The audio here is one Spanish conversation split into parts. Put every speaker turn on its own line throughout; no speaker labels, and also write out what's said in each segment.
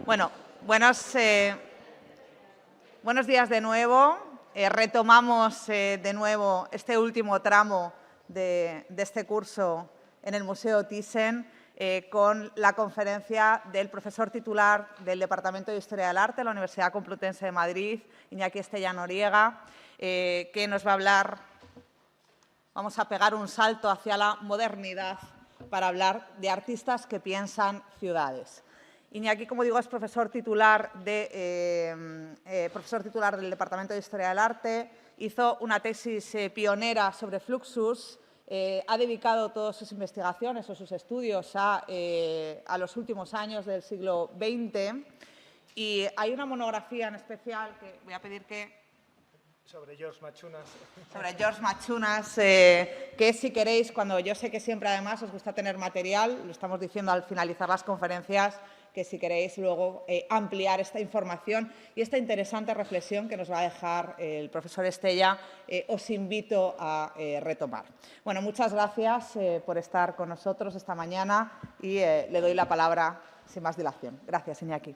Bueno, buenos días de nuevo. Retomamos de nuevo este último tramo de este curso en el Museo Thyssen con la conferencia del profesor titular del Departamento de Historia del Arte de la Universidad Complutense de Madrid, Iñaki Estella Noriega, que nos va a hablar. Vamos a pegar un salto hacia la modernidad para hablar de artistas que piensan ciudades. Iñaki, como digo, es profesor titular del Departamento de Historia del Arte. Hizo una tesis pionera sobre Fluxus. Ha dedicado todas sus investigaciones o sus estudios a los últimos años del siglo XX. Y hay una monografía en especial que voy a pedir que…
Sobre George Machunas.
Sobre George Machunas, que si queréis, cuando yo sé que siempre además os gusta tener material, lo estamos diciendo al finalizar las conferencias, que si queréis luego ampliar esta información y esta interesante reflexión que nos va a dejar el profesor Estella, os invito a retomar. Bueno, muchas gracias por estar con nosotros esta mañana y le doy la palabra sin más dilación. Gracias, Iñaki.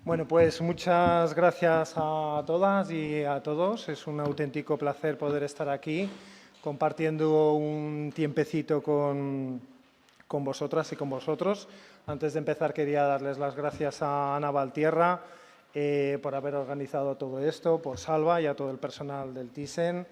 Bueno, pues muchas gracias a todas y a todos. Es un auténtico placer poder estar aquí compartiendo un tiempecito con vosotras y con vosotros. Antes de empezar quería darles las gracias a Ana Valtierra por haber organizado todo esto, por Salva y a todo el personal del Thyssen.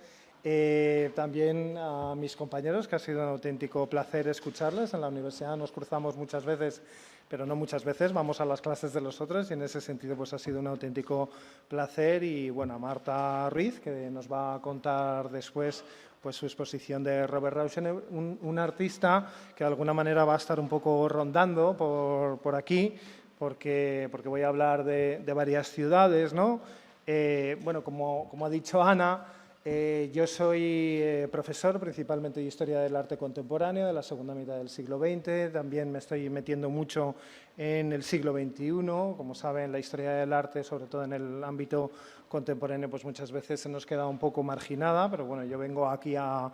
También a mis compañeros, que ha sido un auténtico placer escucharles. En la universidad nos cruzamos muchas veces, pero no muchas veces, vamos a las clases de los otros y en ese sentido pues ha sido un auténtico placer. Y bueno, a Marta Ruiz, que nos va a contar después pues su exposición de Robert Rauschenberg, un artista que de alguna manera va a estar un poco rondando por aquí, porque voy a hablar de varias ciudades, ¿no? Bueno, como ha dicho Ana, yo soy profesor principalmente de Historia del Arte Contemporáneo de la segunda mitad del siglo XX. También me estoy metiendo mucho en el siglo XXI. Como saben, la historia del arte, sobre todo en el ámbito contemporáneo, pues muchas veces se nos queda un poco marginada, pero bueno, yo vengo aquí a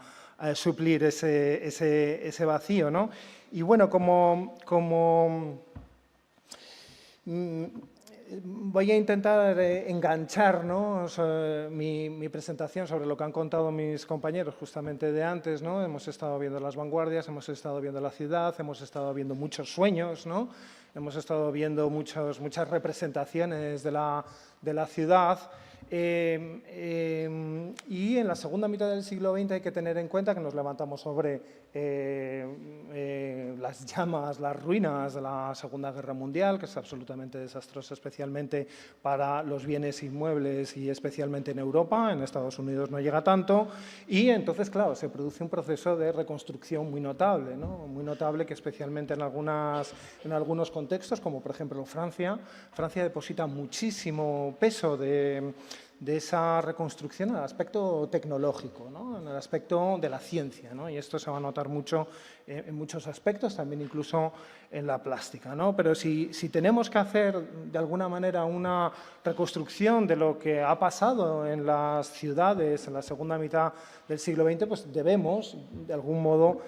suplir ese vacío, ¿no? Y bueno, voy a intentar enganchar, ¿no? mi presentación sobre lo que han contado mis compañeros justamente de antes, ¿no? Hemos estado viendo las vanguardias, hemos estado viendo la ciudad, hemos estado viendo muchos sueños, ¿no? Hemos estado viendo muchas representaciones de la ciudad. Y en la segunda mitad del siglo XX hay que tener en cuenta que nos levantamos sobre las llamas, las ruinas de la Segunda Guerra Mundial, que es absolutamente desastrosa, especialmente para los bienes inmuebles y especialmente en Europa. En Estados Unidos no llega tanto. Y entonces, claro, se produce un proceso de reconstrucción muy notable, ¿no? Muy notable, que especialmente en algunos contextos, como por ejemplo Francia deposita muchísimo peso de esa reconstrucción en el aspecto tecnológico, ¿no? En el aspecto de la ciencia, ¿no? Y esto se va a notar mucho en muchos aspectos, también incluso en la plástica, ¿no? Pero si tenemos que hacer de alguna manera una reconstrucción de lo que ha pasado en las ciudades en la segunda mitad del siglo XX, pues debemos de algún modo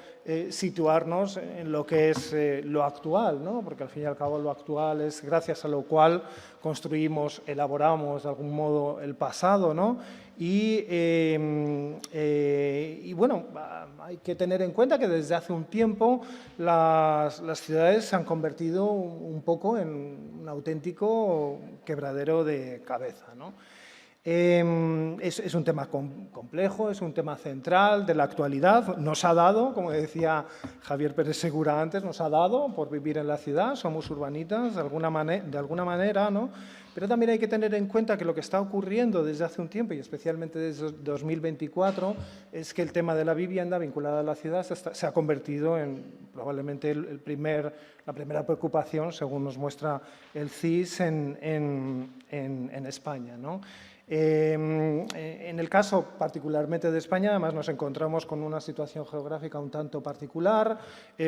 situarnos en lo que es lo actual, ¿no? Porque al fin y al cabo lo actual es gracias a lo cual construimos, elaboramos de algún modo el pasado, ¿no? Y bueno, hay que tener en cuenta que desde hace un tiempo las ciudades se han convertido un poco en un auténtico quebradero de cabeza, ¿no? Es un tema complejo, es un tema central de la actualidad. Nos ha dado, como decía Javier Pérez Segura antes, nos ha dado por vivir en la ciudad, somos urbanitas de alguna manera, ¿no? Pero también hay que tener en cuenta que lo que está ocurriendo desde hace un tiempo, y especialmente desde 2024, es que el tema de la vivienda vinculada a la ciudad se ha convertido en probablemente la primera preocupación, según nos muestra el CIS, en España, ¿no? En el caso particularmente de España, además nos encontramos con una situación geográfica un tanto particular,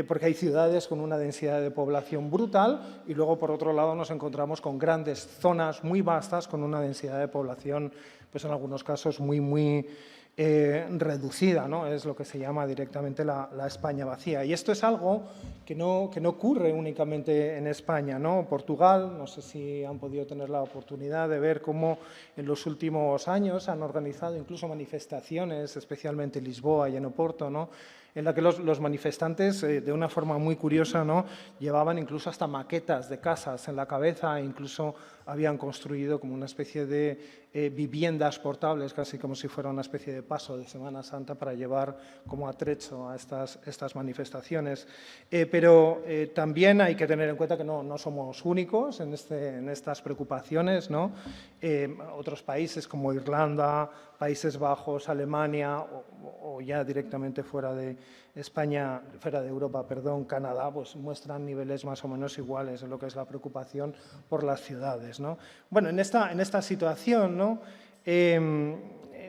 porque hay ciudades con una densidad de población brutal y luego, por otro lado, nos encontramos con grandes zonas muy vastas con una densidad de población, pues en algunos casos muy reducida, ¿no? Es lo que se llama directamente la España vacía. Y esto es algo que no ocurre únicamente en España, ¿no? Portugal, no sé si han podido tener la oportunidad de ver cómo en los últimos años han organizado incluso manifestaciones, especialmente en Lisboa y en Oporto, ¿no? En la que los manifestantes, de una forma muy curiosa, ¿no? Llevaban incluso hasta maquetas de casas en la cabeza e incluso habían construido como una especie de viviendas portables, casi como si fuera una especie de paso de Semana Santa para llevar como atrecho a estas manifestaciones. Pero también hay que tener en cuenta que no somos únicos en estas preocupaciones, ¿no? Otros países como Irlanda, Países Bajos, Alemania o ya directamente fuera de España, fuera de Europa, perdón, Canadá, pues muestran niveles más o menos iguales en lo que es la preocupación por las ciudades, ¿no? Bueno, en esta situación, ¿no?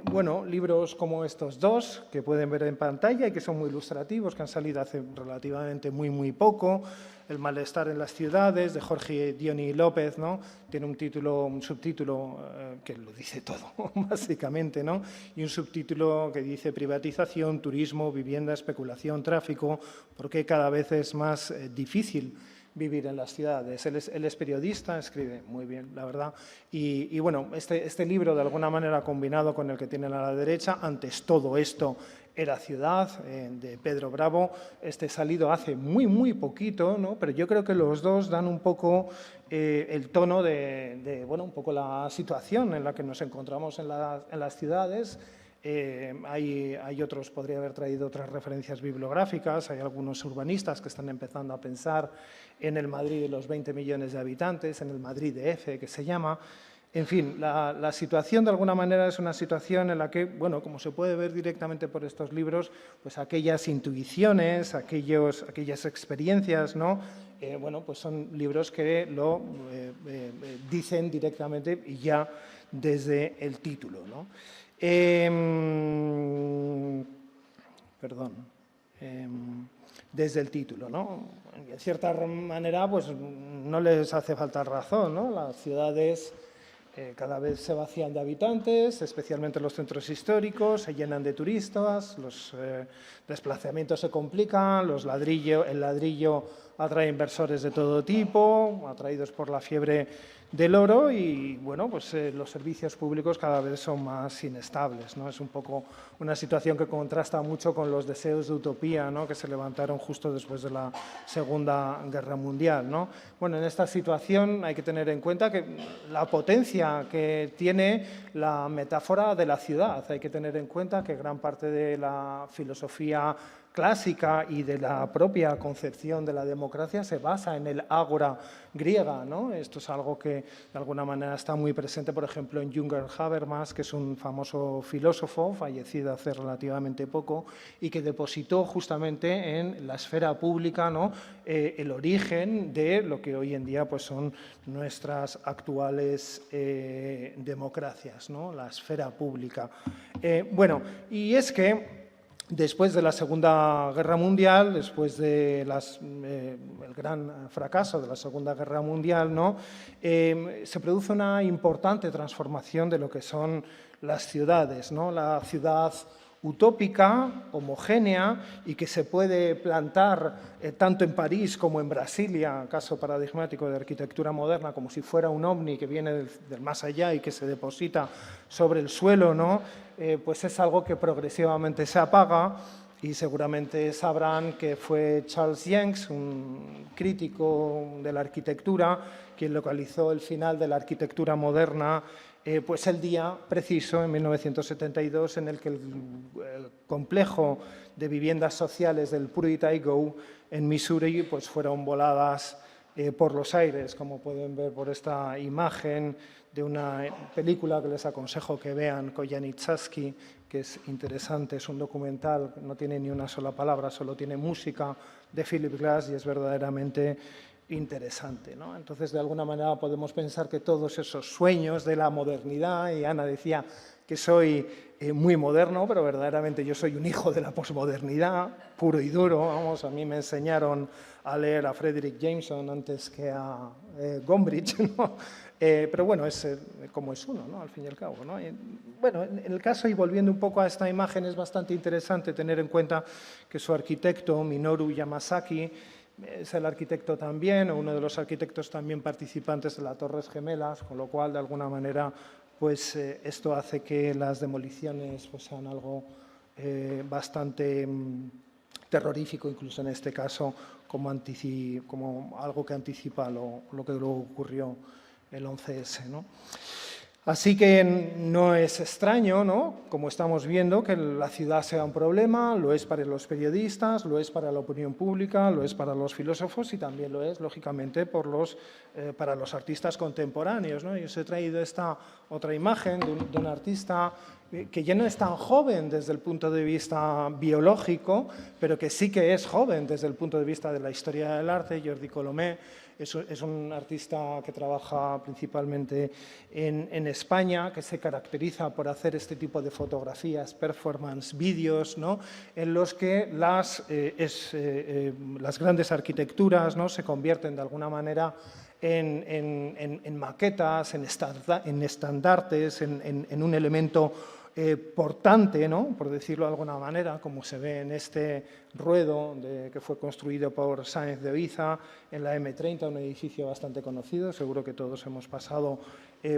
Bueno, libros como estos dos, que pueden ver en pantalla y que son muy ilustrativos, que han salido hace relativamente muy poco, El malestar en las ciudades, de Jorge Diony López, ¿no? Tiene un subtítulo que lo dice todo, básicamente, ¿no? Y un subtítulo que dice privatización, turismo, vivienda, especulación, tráfico, porque cada vez es más difícil vivir en las ciudades. Él es periodista, escribe muy bien, la verdad. Y bueno, este libro, de alguna manera, combinado con el que tienen a la derecha, Antes todo esto era ciudad, de Pedro Bravo, salido hace muy poquito, ¿no? Pero yo creo que los dos dan un poco el tono bueno, un poco la situación en la que nos encontramos en las ciudades. Hay otros, podría haber traído otras referencias bibliográficas, hay algunos urbanistas que están empezando a pensar en el Madrid de los 20 millones de habitantes, en el Madrid DF, que se llama. En fin, la situación de alguna manera es una situación en la que, bueno, como se puede ver directamente por estos libros, pues aquellas intuiciones, aquellas experiencias, ¿no? Bueno, pues son libros que lo dicen directamente y ya desde el título, ¿no? Desde el título, ¿no? De cierta manera, pues no les hace falta razón, ¿no? Las ciudades cada vez se vacían de habitantes, especialmente los centros históricos, se llenan de turistas, los desplazamientos se complican, el ladrillo atrae inversores de todo tipo, atraídos por la fiebre del oro y, bueno, pues los servicios públicos cada vez son más inestables, ¿no? Es un poco una situación que contrasta mucho con los deseos de utopía, ¿no? Que se levantaron justo después de la Segunda Guerra Mundial, ¿no? Bueno, en esta situación hay que tener en cuenta que la potencia que tiene la metáfora de la ciudad, hay que tener en cuenta que gran parte de la filosofía clásica y de la propia concepción de la democracia se basa en el ágora griega, ¿no? Esto es algo que de alguna manera está muy presente, por ejemplo, en Jürgen Habermas, que es un famoso filósofo fallecido hace relativamente poco y que depositó justamente en la esfera pública, ¿no? El origen de lo que hoy en día pues, son nuestras actuales democracias, ¿no? La esfera pública. Bueno, y es que después de la Segunda Guerra Mundial, después del gran fracaso de la Segunda Guerra Mundial, ¿no? Se produce una importante transformación de lo que son las ciudades, ¿no? La ciudad utópica, homogénea y que se puede plantar tanto en París como en Brasilia, caso paradigmático de arquitectura moderna, como si fuera un ovni que viene del más allá y que se deposita sobre el suelo, ¿no? Pues es algo que progresivamente se apaga y seguramente sabrán que fue Charles Jenks, un crítico de la arquitectura, quien localizó el final de la arquitectura moderna pues el día preciso, en 1972, en el que el complejo de viviendas sociales del Pruitt-Igoe en Missouri pues fueron voladas por los aires, como pueden ver por esta imagen de una película que les aconsejo que vean, Koyaanisqatsi, que es interesante, es un documental, no tiene ni una sola palabra, solo tiene música de Philip Glass y es verdaderamente interesante, ¿no? Entonces, de alguna manera podemos pensar que todos esos sueños de la modernidad, y Ana decía que soy muy moderno, pero verdaderamente yo soy un hijo de la posmodernidad, puro y duro, vamos, a mí me enseñaron a leer a Frederick Jameson antes que a Gombrich, ¿no? Pero bueno, es como es uno, ¿no? Al fin y al cabo, ¿no? Bueno, en el caso, y volviendo un poco a esta imagen, es bastante interesante tener en cuenta que su arquitecto, Minoru Yamasaki, es el arquitecto también, o uno de los arquitectos también participantes de las Torres Gemelas, con lo cual, de alguna manera, pues esto hace que las demoliciones pues, sean algo bastante terrorífico, incluso en este caso, como algo que anticipa lo que luego ocurrió el 11S, ¿no? Así que no es extraño, ¿no?, como estamos viendo, que la ciudad sea un problema, lo es para los periodistas, lo es para la opinión pública, lo es para los filósofos y también lo es, lógicamente, para los artistas contemporáneos, ¿no? Yo os he traído esta otra imagen de un artista que ya no es tan joven desde el punto de vista biológico, pero que sí que es joven desde el punto de vista de la historia del arte, Jordi Colomé. Es un artista que trabaja principalmente en España, que se caracteriza por hacer este tipo de fotografías, performance, vídeos, ¿no?, en los que las grandes arquitecturas, ¿no?, se convierten de alguna manera en maquetas, en estandartes, en un elemento portante, ¿no?, por decirlo de alguna manera, como se ve en este ruedo que fue construido por Sáenz de Oiza en la M30, un edificio bastante conocido, seguro que todos hemos pasado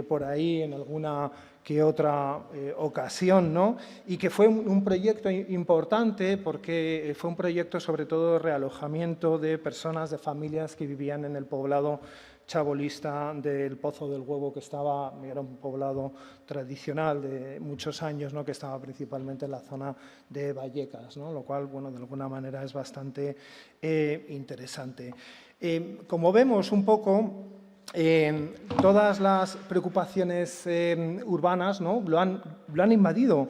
por ahí en alguna que otra ocasión, ¿no?, y que fue un proyecto importante porque fue un proyecto sobre todo de realojamiento de personas, de familias que vivían en el poblado chabolista del Pozo del Huevo, que era un poblado tradicional de muchos años, ¿no?, que estaba principalmente en la zona de Vallecas, ¿no?, lo cual, bueno, de alguna manera es bastante interesante. Como vemos un poco, todas las preocupaciones urbanas, ¿no?, lo han invadido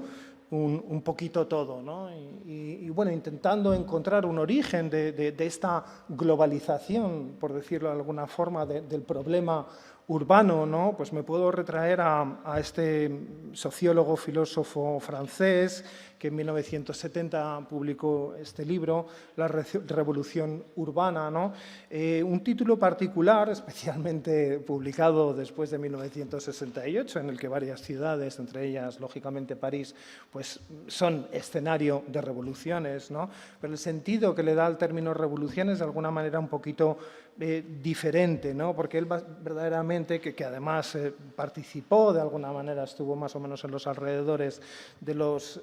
un poquito todo, ¿no? Y bueno, intentando encontrar un origen de esta globalización, por decirlo de alguna forma, del problema urbano, ¿no?, pues me puedo retraer a este sociólogo, filósofo francés, que en 1970 publicó este libro, La revolución urbana, ¿no? Un título particular, especialmente publicado después de 1968, en el que varias ciudades, entre ellas, lógicamente, París, pues son escenario de revoluciones, ¿no? Pero el sentido que le da al término revoluciones, de alguna manera, un poquito diferente, ¿no?, porque él verdaderamente, que además participó de alguna manera, estuvo más o menos en los alrededores de los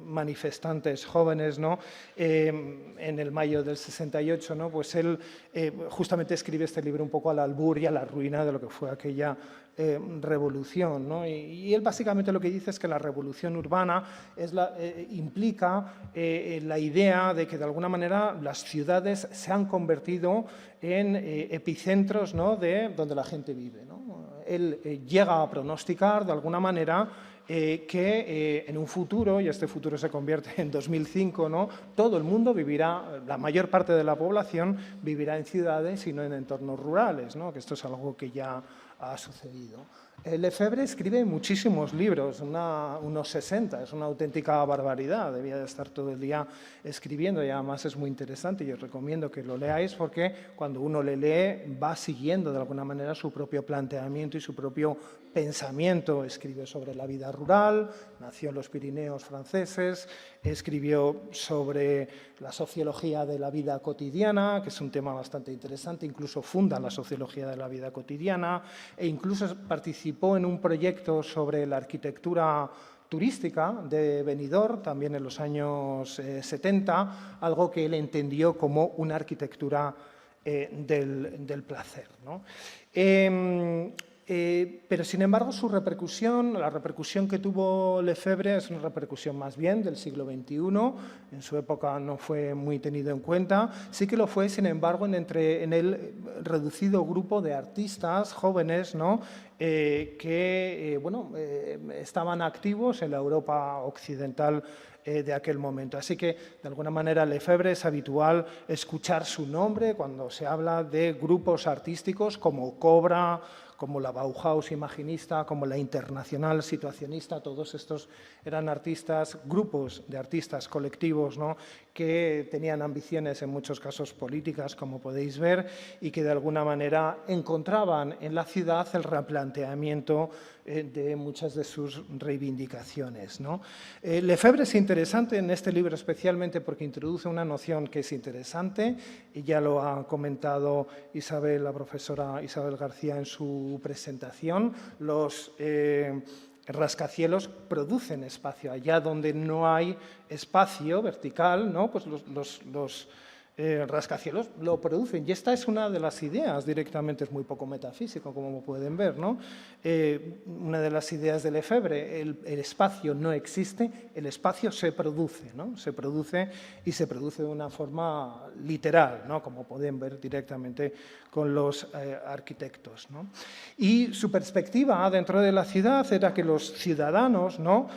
manifestantes jóvenes, ¿no?, en el mayo del 68, ¿no?, pues él justamente escribe este libro un poco al albur y a la ruina de lo que fue aquella revolución, ¿no? Y él básicamente lo que dice es que la revolución urbana implica la idea de que de alguna manera las ciudades se han convertido en epicentros, ¿no?, de donde la gente vive, ¿no? Él llega a pronosticar de alguna manera que en un futuro, y este futuro se convierte en 2005, ¿no?, todo el mundo vivirá, la mayor parte de la población vivirá en ciudades y no en entornos rurales, ¿no?, que esto es algo que ya ha sucedido. Lefebvre escribe muchísimos libros, unos 60, es una auténtica barbaridad, debía de estar todo el día escribiendo y además es muy interesante y os recomiendo que lo leáis porque cuando uno le lee va siguiendo de alguna manera su propio planteamiento y su propio pensamiento. Escribe sobre la vida rural, nació en los Pirineos franceses, escribió sobre la sociología de la vida cotidiana, que es un tema bastante interesante, incluso funda la sociología de la vida cotidiana e incluso participó en un proyecto sobre la arquitectura turística de Benidorm, también en los años 70, algo que él entendió como una arquitectura del placer, ¿no? Pero, sin embargo, su repercusión, la repercusión que tuvo Lefebvre es una repercusión más bien del siglo XXI. En su época no fue muy tenido en cuenta. Sí que lo fue, sin embargo, en el reducido grupo de artistas jóvenes, ¿no?, que estaban activos en la Europa occidental de aquel momento. Así que, de alguna manera, Lefebvre es habitual escuchar su nombre cuando se habla de grupos artísticos como Cobra, como la Bauhaus imaginista, como la Internacional situacionista. Todos estos eran artistas, grupos de artistas colectivos, ¿no?, que tenían ambiciones en muchos casos políticas, como podéis ver, y que de alguna manera encontraban en la ciudad el replanteamiento de muchas de sus reivindicaciones, ¿no? Lefebvre es interesante en este libro especialmente porque introduce una noción que es interesante, y ya lo ha comentado Isabel, la profesora Isabel García, en su presentación. Los rascacielos producen espacio. Allá donde no hay espacio vertical, ¿no?, pues los rascacielos lo producen. Y esta es una de las ideas, directamente es muy poco metafísico, como pueden ver, ¿no? Una de las ideas de Lefebvre, el espacio no existe, el espacio se produce, ¿no? Se produce, y se produce de una forma literal, ¿no?, como pueden ver directamente con los arquitectos, ¿no? Y su perspectiva dentro de la ciudad era que los ciudadanos, ¿no?,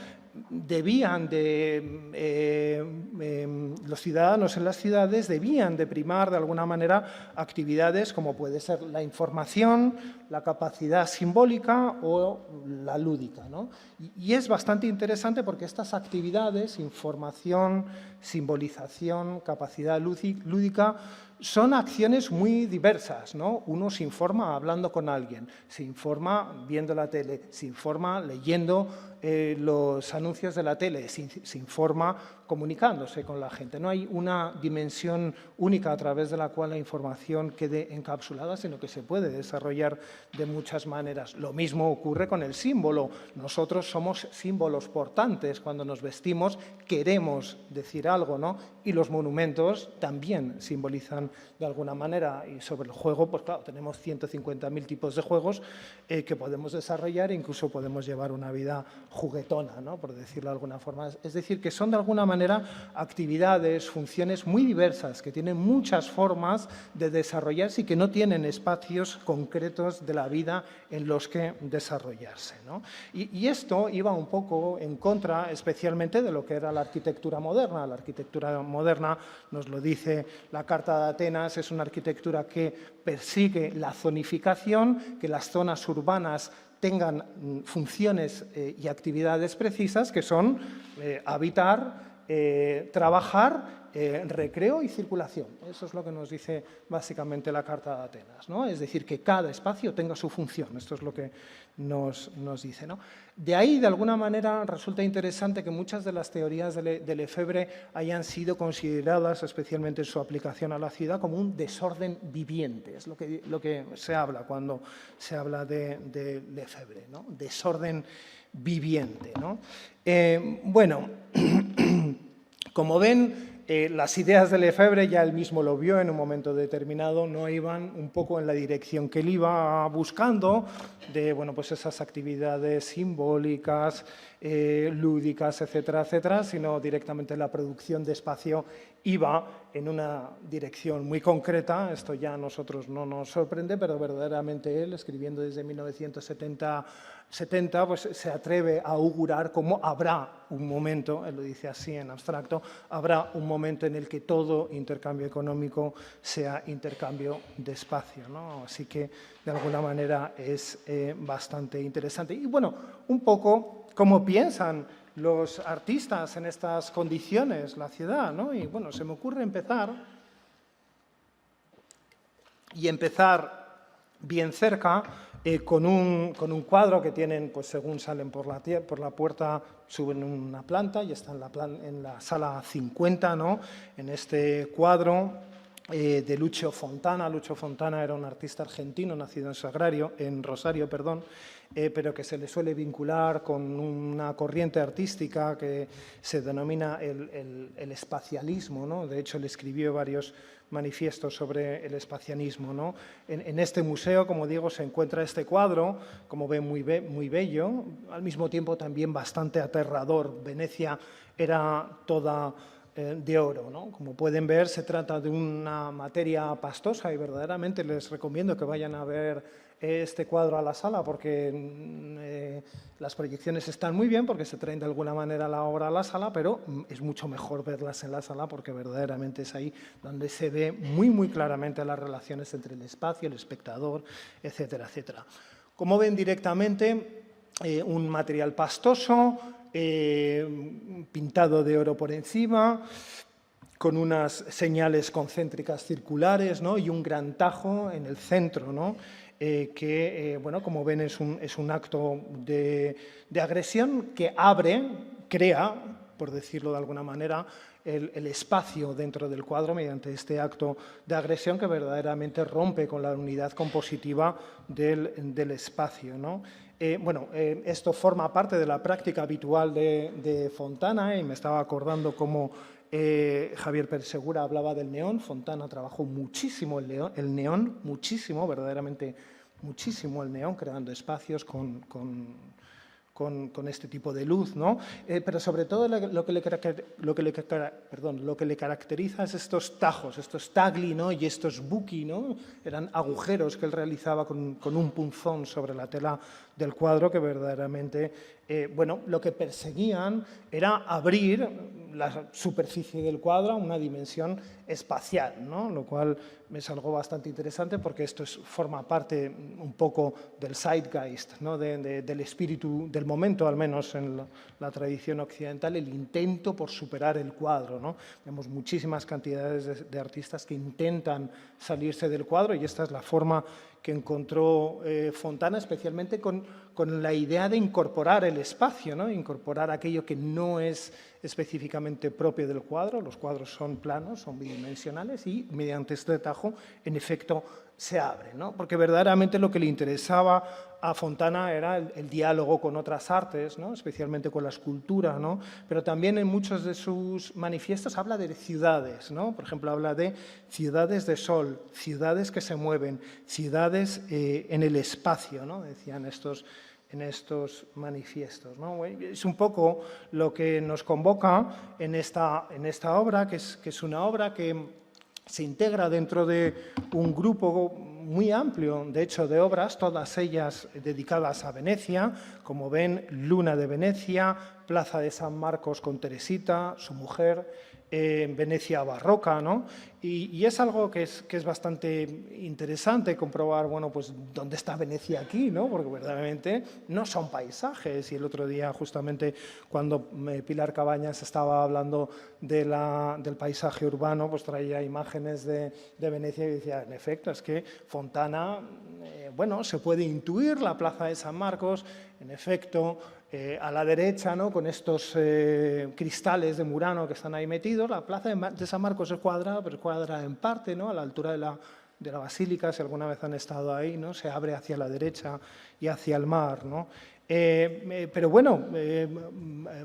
los ciudadanos en las ciudades debían de primar de alguna manera actividades como puede ser la información, la capacidad simbólica o la lúdica, ¿no? Y es bastante interesante porque estas actividades, información, simbolización, capacidad lúdica, son acciones muy diversas, ¿no? Uno se informa hablando con alguien, se informa viendo la tele, se informa leyendo los anuncios de la tele, se informa comunicándose con la gente. No hay una dimensión única a través de la cual la información quede encapsulada, sino que se puede desarrollar de muchas maneras. Lo mismo ocurre con el símbolo. Nosotros somos símbolos portantes. Cuando nos vestimos queremos decir algo, ¿no? Y los monumentos también simbolizan de alguna manera. Y sobre el juego, pues claro, tenemos 150.000 tipos de juegos que podemos desarrollar e incluso podemos llevar una vida juguetona, ¿no?, por decirlo de alguna forma. Es decir, que son de alguna manera actividades, funciones muy diversas, que tienen muchas formas de desarrollarse y que no tienen espacios concretos de la vida en los que desarrollarse, ¿no? Y esto iba un poco en contra especialmente de lo que era la arquitectura moderna. La arquitectura moderna, nos lo dice la Carta de Atenas, es una arquitectura que persigue la zonificación, que las zonas urbanas tengan funciones y actividades precisas, que son habitar, trabajar, recreo y circulación. Eso es lo que nos dice básicamente la Carta de Atenas, ¿no? Es decir, que cada espacio tenga su función. Esto es lo que nos dice, ¿no? De ahí, de alguna manera, resulta interesante que muchas de las teorías de Lefebvre hayan sido consideradas, especialmente en su aplicación a la ciudad, como un desorden viviente. Es lo que se habla cuando se habla de Lefebvre, ¿no? Desorden viviente, ¿no? Bueno, como ven, las ideas de Lefebvre, ya él mismo lo vio en un momento determinado, no iban un poco en la dirección que él iba buscando, de bueno, pues esas actividades simbólicas, lúdicas, etcétera, etcétera, sino directamente la producción de espacio iba en una dirección muy concreta. Esto ya a nosotros no nos sorprende, pero verdaderamente él, escribiendo desde 1970, pues se atreve a augurar cómo habrá un momento, él lo dice así en abstracto, habrá un momento en el que todo intercambio económico sea intercambio de espacio, ¿no? Así que, de alguna manera, es bastante interesante. Y, bueno, un poco cómo piensan los artistas en estas condiciones, la ciudad, ¿no? Y, bueno, se me ocurre empezar bien cerca con un cuadro que tienen, pues según salen por la puerta, suben una planta y están en la sala 50, ¿no? En este cuadro de Lucio Fontana. Lucio Fontana era un artista argentino nacido en Rosario, pero que se le suele vincular con una corriente artística que se denomina el espacialismo, ¿no? De hecho, él escribió varios manifiestos sobre el espacialismo, ¿no? En este museo, como digo, se encuentra este cuadro, como ven, muy bello, al mismo tiempo también bastante aterrador. Venecia era toda de oro, ¿no? Como pueden ver, se trata de una materia pastosa y verdaderamente les recomiendo que vayan a ver este cuadro a la sala porque las proyecciones están muy bien porque se traen de alguna manera la obra a la sala, pero es mucho mejor verlas en la sala porque verdaderamente es ahí donde se ve muy claramente las relaciones entre el espacio, el espectador, etcétera, etcétera. Como ven directamente, un material pastoso, pintado de oro por encima, con unas señales concéntricas circulares, ¿no? Y un gran tajo en el centro, ¿no? Que, bueno, como ven, es un acto de agresión que crea, por decirlo de alguna manera, el espacio dentro del cuadro mediante este acto de agresión que verdaderamente rompe con la unidad compositiva del espacio, ¿no? Esto forma parte de la práctica habitual de Fontana y me estaba acordando cómo Javier Persegura hablaba del neón. Fontana trabajó muchísimo el neón, muchísimo, verdaderamente muchísimo el neón, creando espacios con este tipo de luz, ¿no? Pero sobre todo lo que le caracteriza es estos tajos, estos tagli, ¿no? Y estos buchi, ¿no? Eran agujeros que él realizaba con un punzón sobre la tela del cuadro que verdaderamente, lo que perseguían era abrir la superficie del cuadro a una dimensión espacial, ¿no? Lo cual es algo bastante interesante porque esto forma parte un poco del zeitgeist, ¿no? Del espíritu del momento, al menos en la tradición occidental, el intento por superar el cuadro, ¿no? Vemos muchísimas cantidades de artistas que intentan salirse del cuadro y esta es la forma que encontró Fontana, especialmente con la idea de incorporar el espacio, ¿no? Incorporar aquello que no es específicamente propio del cuadro. Los cuadros son planos, son bidimensionales y mediante este tajo, en efecto, se abre, ¿no? Porque verdaderamente lo que le interesaba a Fontana era el diálogo con otras artes, ¿no? Especialmente con la escultura, ¿no? Pero también en muchos de sus manifiestos habla de ciudades, ¿no? Por ejemplo, habla de ciudades de sol, ciudades que se mueven, ciudades en el espacio, ¿no? Decían en estos manifiestos, ¿no? Es un poco lo que nos convoca en esta obra, que es una obra que se integra dentro de un grupo muy amplio, de hecho, de obras, todas ellas dedicadas a Venecia. Como ven, Luna de Venecia, Plaza de San Marcos con Teresita, su mujer, Venecia barroca, ¿no? Y es algo que es bastante interesante comprobar, bueno, pues dónde está Venecia aquí, ¿no? Porque verdaderamente no son paisajes. Y el otro día, justamente, cuando Pilar Cabañas estaba hablando del paisaje urbano, pues traía imágenes de Venecia y decía, en efecto, es que Fontana, se puede intuir la Plaza de San Marcos, en efecto, a la derecha, ¿no? Con estos cristales de Murano que están ahí metidos. La plaza de San Marcos es cuadrada, pero es cuadrada en parte, ¿no? A la altura de la basílica, si alguna vez han estado ahí, ¿no? Se abre hacia la derecha y hacia el mar, ¿no? Pero bueno,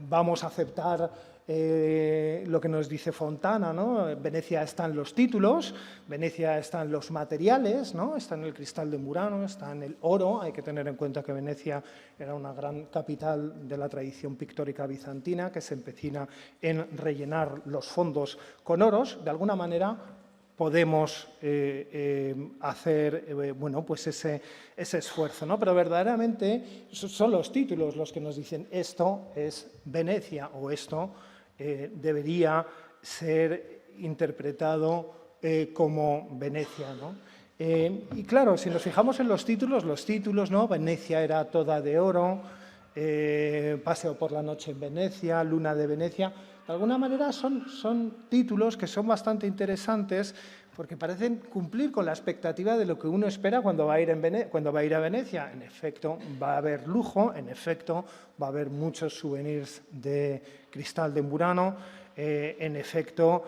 vamos a aceptar lo que nos dice Fontana, ¿no? Venecia está en los títulos, Venecia está en los materiales, ¿no? Está en el cristal de Murano, está en el oro. Hay que tener en cuenta que Venecia era una gran capital de la tradición pictórica bizantina que se empecina en rellenar los fondos con oros. De alguna manera podemos hacer pues ese esfuerzo, ¿no? Pero verdaderamente son los títulos los que nos dicen esto es Venecia o esto debería ser interpretado como Venecia, ¿no? Y claro, si nos fijamos en los títulos, ¿no? Venecia era toda de oro, Paseo por la noche en Venecia, Luna de Venecia. De alguna manera son títulos que son bastante interesantes porque parecen cumplir con la expectativa de lo que uno espera cuando va a ir a Venecia. En efecto, va a haber lujo, en efecto, va a haber muchos souvenirs de cristal de Murano, en efecto,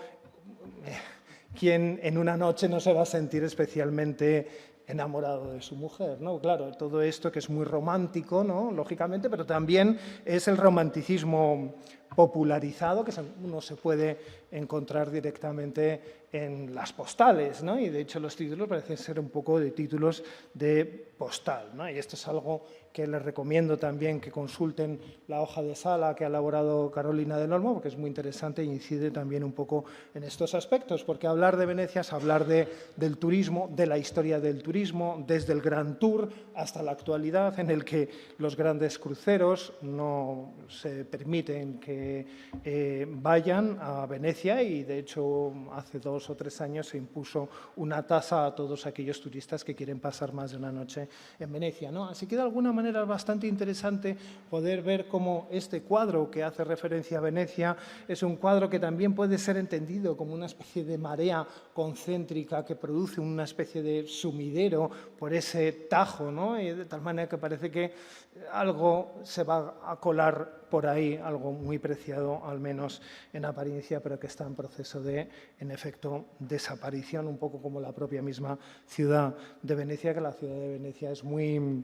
quien en una noche no se va a sentir especialmente enamorado de su mujer, ¿no? Claro, todo esto que es muy romántico, ¿no? Lógicamente, pero también es el romanticismo popularizado, que uno se puede encontrar directamente en las postales, ¿no? Y de hecho los títulos parecen ser un poco de títulos de postal, ¿no? Y esto es algo que les recomiendo también que consulten la hoja de sala que ha elaborado Carolina del Olmo, porque es muy interesante e incide también un poco en estos aspectos, porque hablar de Venecia es hablar del turismo, de la historia del turismo, desde el Grand Tour hasta la actualidad, en el que los grandes cruceros no se permiten que vayan a Venecia y, de hecho, hace 2 o 3 años se impuso una tasa a todos aquellos turistas que quieren pasar más de una noche en Venecia, ¿no? Así que, de alguna manera, es bastante interesante poder ver cómo este cuadro que hace referencia a Venecia es un cuadro que también puede ser entendido como una especie de marea concéntrica que produce una especie de sumidero por ese Tajo, ¿no? Y de tal manera que parece que algo se va a colar por ahí, algo muy preciado, al menos en apariencia, pero que está en proceso de, en efecto, desaparición, un poco como la propia misma ciudad de Venecia, que la ciudad de Venecia es muy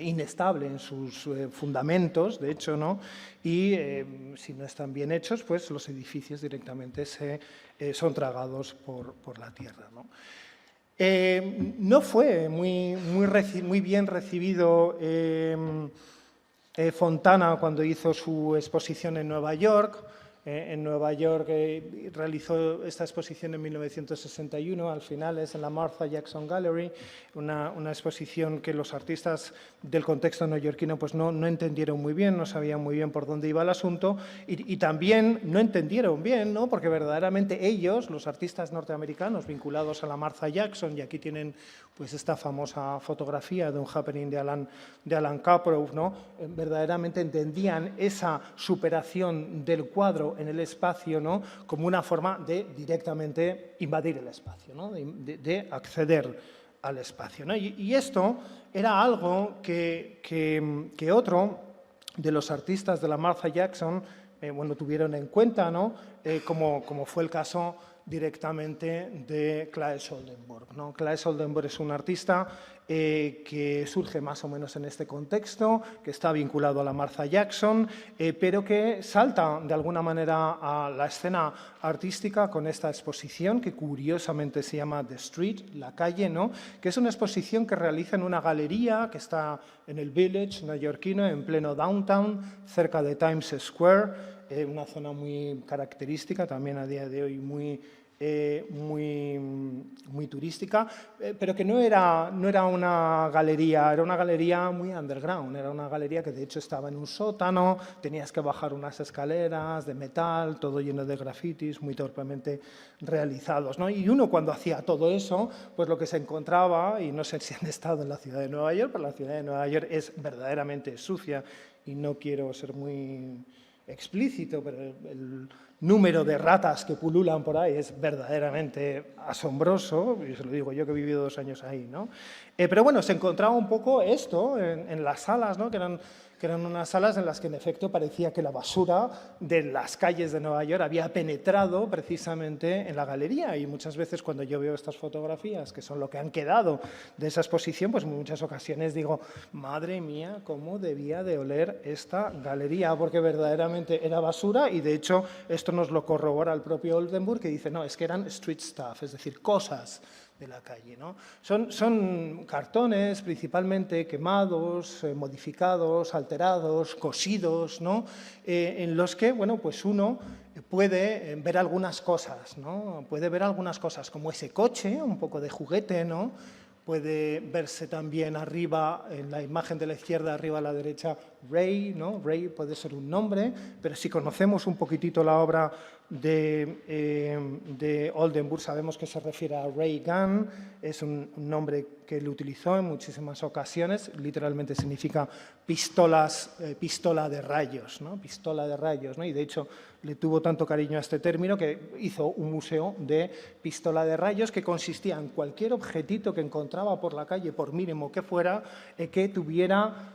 inestable en sus fundamentos, de hecho, ¿no? Y si no están bien hechos, pues los edificios directamente son tragados por la tierra, ¿no? No fue muy bien recibido Fontana cuando hizo su exposición en Nueva York. En Nueva York realizó esta exposición en 1961, al final es en la Martha Jackson Gallery, una exposición que los artistas del contexto neoyorquino pues no entendieron muy bien, no sabían muy bien por dónde iba el asunto y también no entendieron bien, ¿no? Porque verdaderamente ellos, los artistas norteamericanos vinculados a la Martha Jackson, y aquí tienen pues esta famosa fotografía de un happening de Alan Kaprow, ¿no? Verdaderamente entendían esa superación del cuadro en el espacio, ¿no? Como una forma de directamente invadir el espacio, ¿no? de acceder al espacio, ¿no? Y esto era algo que otro de los artistas de la Martha Jackson tuvieron en cuenta, ¿no? Como fue el caso directamente de Claes Oldenburg, ¿no? Claes Oldenburg es un artista que surge más o menos en este contexto, que está vinculado a la Martha Jackson, pero que salta de alguna manera a la escena artística con esta exposición que curiosamente se llama The Street, la calle, ¿no? Que es una exposición que realiza en una galería que está en el Village neoyorquino, en pleno downtown, cerca de Times Square, una zona muy característica, también a día de hoy muy turística, pero que no era una galería, era una galería muy underground, era una galería que de hecho estaba en un sótano, tenías que bajar unas escaleras de metal, todo lleno de grafitis, muy torpemente realizados, ¿no? Y uno cuando hacía todo eso, pues lo que se encontraba, y no sé si han estado en la ciudad de Nueva York, pero la ciudad de Nueva York es verdaderamente sucia, y no quiero ser muy explícito, pero el número de ratas que pululan por ahí es verdaderamente asombroso, y se lo digo yo que he vivido 2 años ahí, ¿no? Pero bueno, se encontraba un poco esto en las salas, ¿no? Que eran unas salas en las que en efecto parecía que la basura de las calles de Nueva York había penetrado precisamente en la galería, y muchas veces cuando yo veo estas fotografías, que son lo que han quedado de esa exposición, pues en muchas ocasiones digo, madre mía, cómo debía de oler esta galería, porque verdaderamente era basura, y de hecho esto nos lo corrobora el propio Oldenburg, que dice, no, es que eran street stuff, es decir, cosas de la calle, ¿no? Son cartones principalmente quemados, modificados, alterados, cosidos, ¿no? En los que, bueno, pues uno puede ver algunas cosas, ¿no? Puede ver algunas cosas como ese coche, un poco de juguete, ¿no? Puede verse también arriba, en la imagen de la izquierda, arriba a la derecha, Ray, ¿no? Ray puede ser un nombre, pero si conocemos un poquitito la obra de Oldenburg, sabemos que se refiere a Ray Gun, es un nombre que él utilizó en muchísimas ocasiones, literalmente significa pistola de rayos, ¿no? Pistola de rayos, ¿no? Y de hecho le tuvo tanto cariño a este término que hizo un museo de pistola de rayos que consistía en cualquier objetito que encontraba por la calle, por mínimo que fuera, que tuviera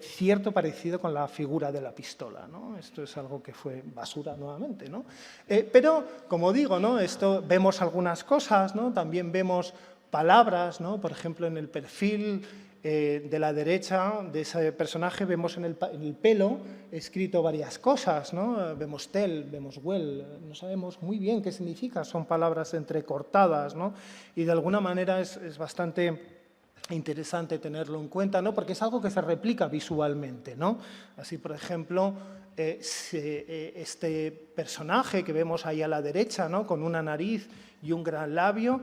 cierto parecido con la figura de la pistola, ¿no? Esto es algo que fue basura nuevamente, ¿no? Pero, como digo, ¿no? Vemos algunas cosas, ¿no? También vemos palabras, ¿no? Por ejemplo, en el perfil de la derecha de ese personaje vemos en el pelo escrito varias cosas, ¿no? Vemos tell, vemos well, no sabemos muy bien qué significa, son palabras entrecortadas, ¿no? Y de alguna manera es bastante interesante tenerlo en cuenta, ¿no? Porque es algo que se replica visualmente, ¿no? Así, por ejemplo, este personaje que vemos ahí a la derecha, ¿no? Con una nariz y un gran labio,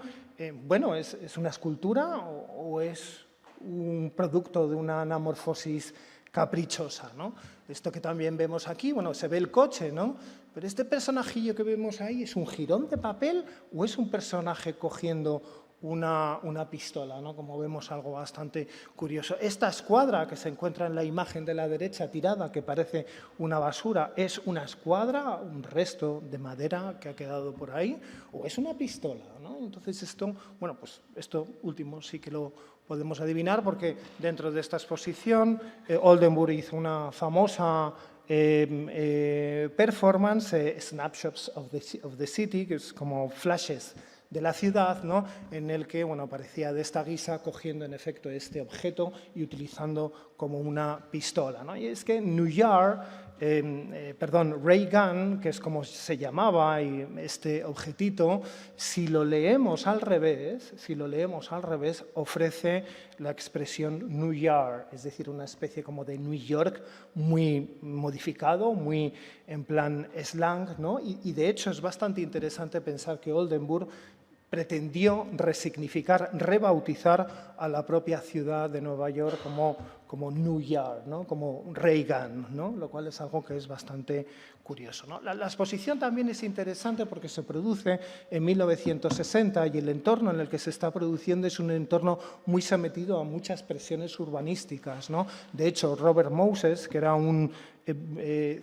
bueno, ¿es una escultura o es un producto de una anamorfosis caprichosa, ¿no? Esto que también vemos aquí, bueno, se ve el coche, ¿no? Pero este personajillo que vemos ahí, ¿es un jirón de papel o es un personaje cogiendo una pistola, ¿no? Como vemos, algo bastante curioso. Esta escuadra que se encuentra en la imagen de la derecha tirada, que parece una basura, ¿es una escuadra, un resto de madera que ha quedado por ahí, o es una pistola, ¿no? Entonces esto, bueno, pues esto último sí que lo podemos adivinar, porque dentro de esta exposición Oldenburg hizo una famosa performance, Snapshots of the City, que es como flashes de la ciudad, ¿no? En el que, bueno, aparecía de esta guisa cogiendo en efecto este objeto y utilizando como una pistola, ¿no? Y es que Ray Gun, que es como se llamaba este objetito, si lo leemos al revés, ofrece la expresión New York, es decir, una especie como de New York muy modificado, muy en plan slang, ¿no? Y de hecho es bastante interesante pensar que Oldenburg pretendió resignificar, rebautizar a la propia ciudad de Nueva York como New York, ¿no? Como Reagan, ¿no? Lo cual es algo que es bastante curioso, ¿no? La exposición también es interesante porque se produce en 1960 y el entorno en el que se está produciendo es un entorno muy sometido a muchas presiones urbanísticas, ¿no? De hecho, Robert Moses, que era un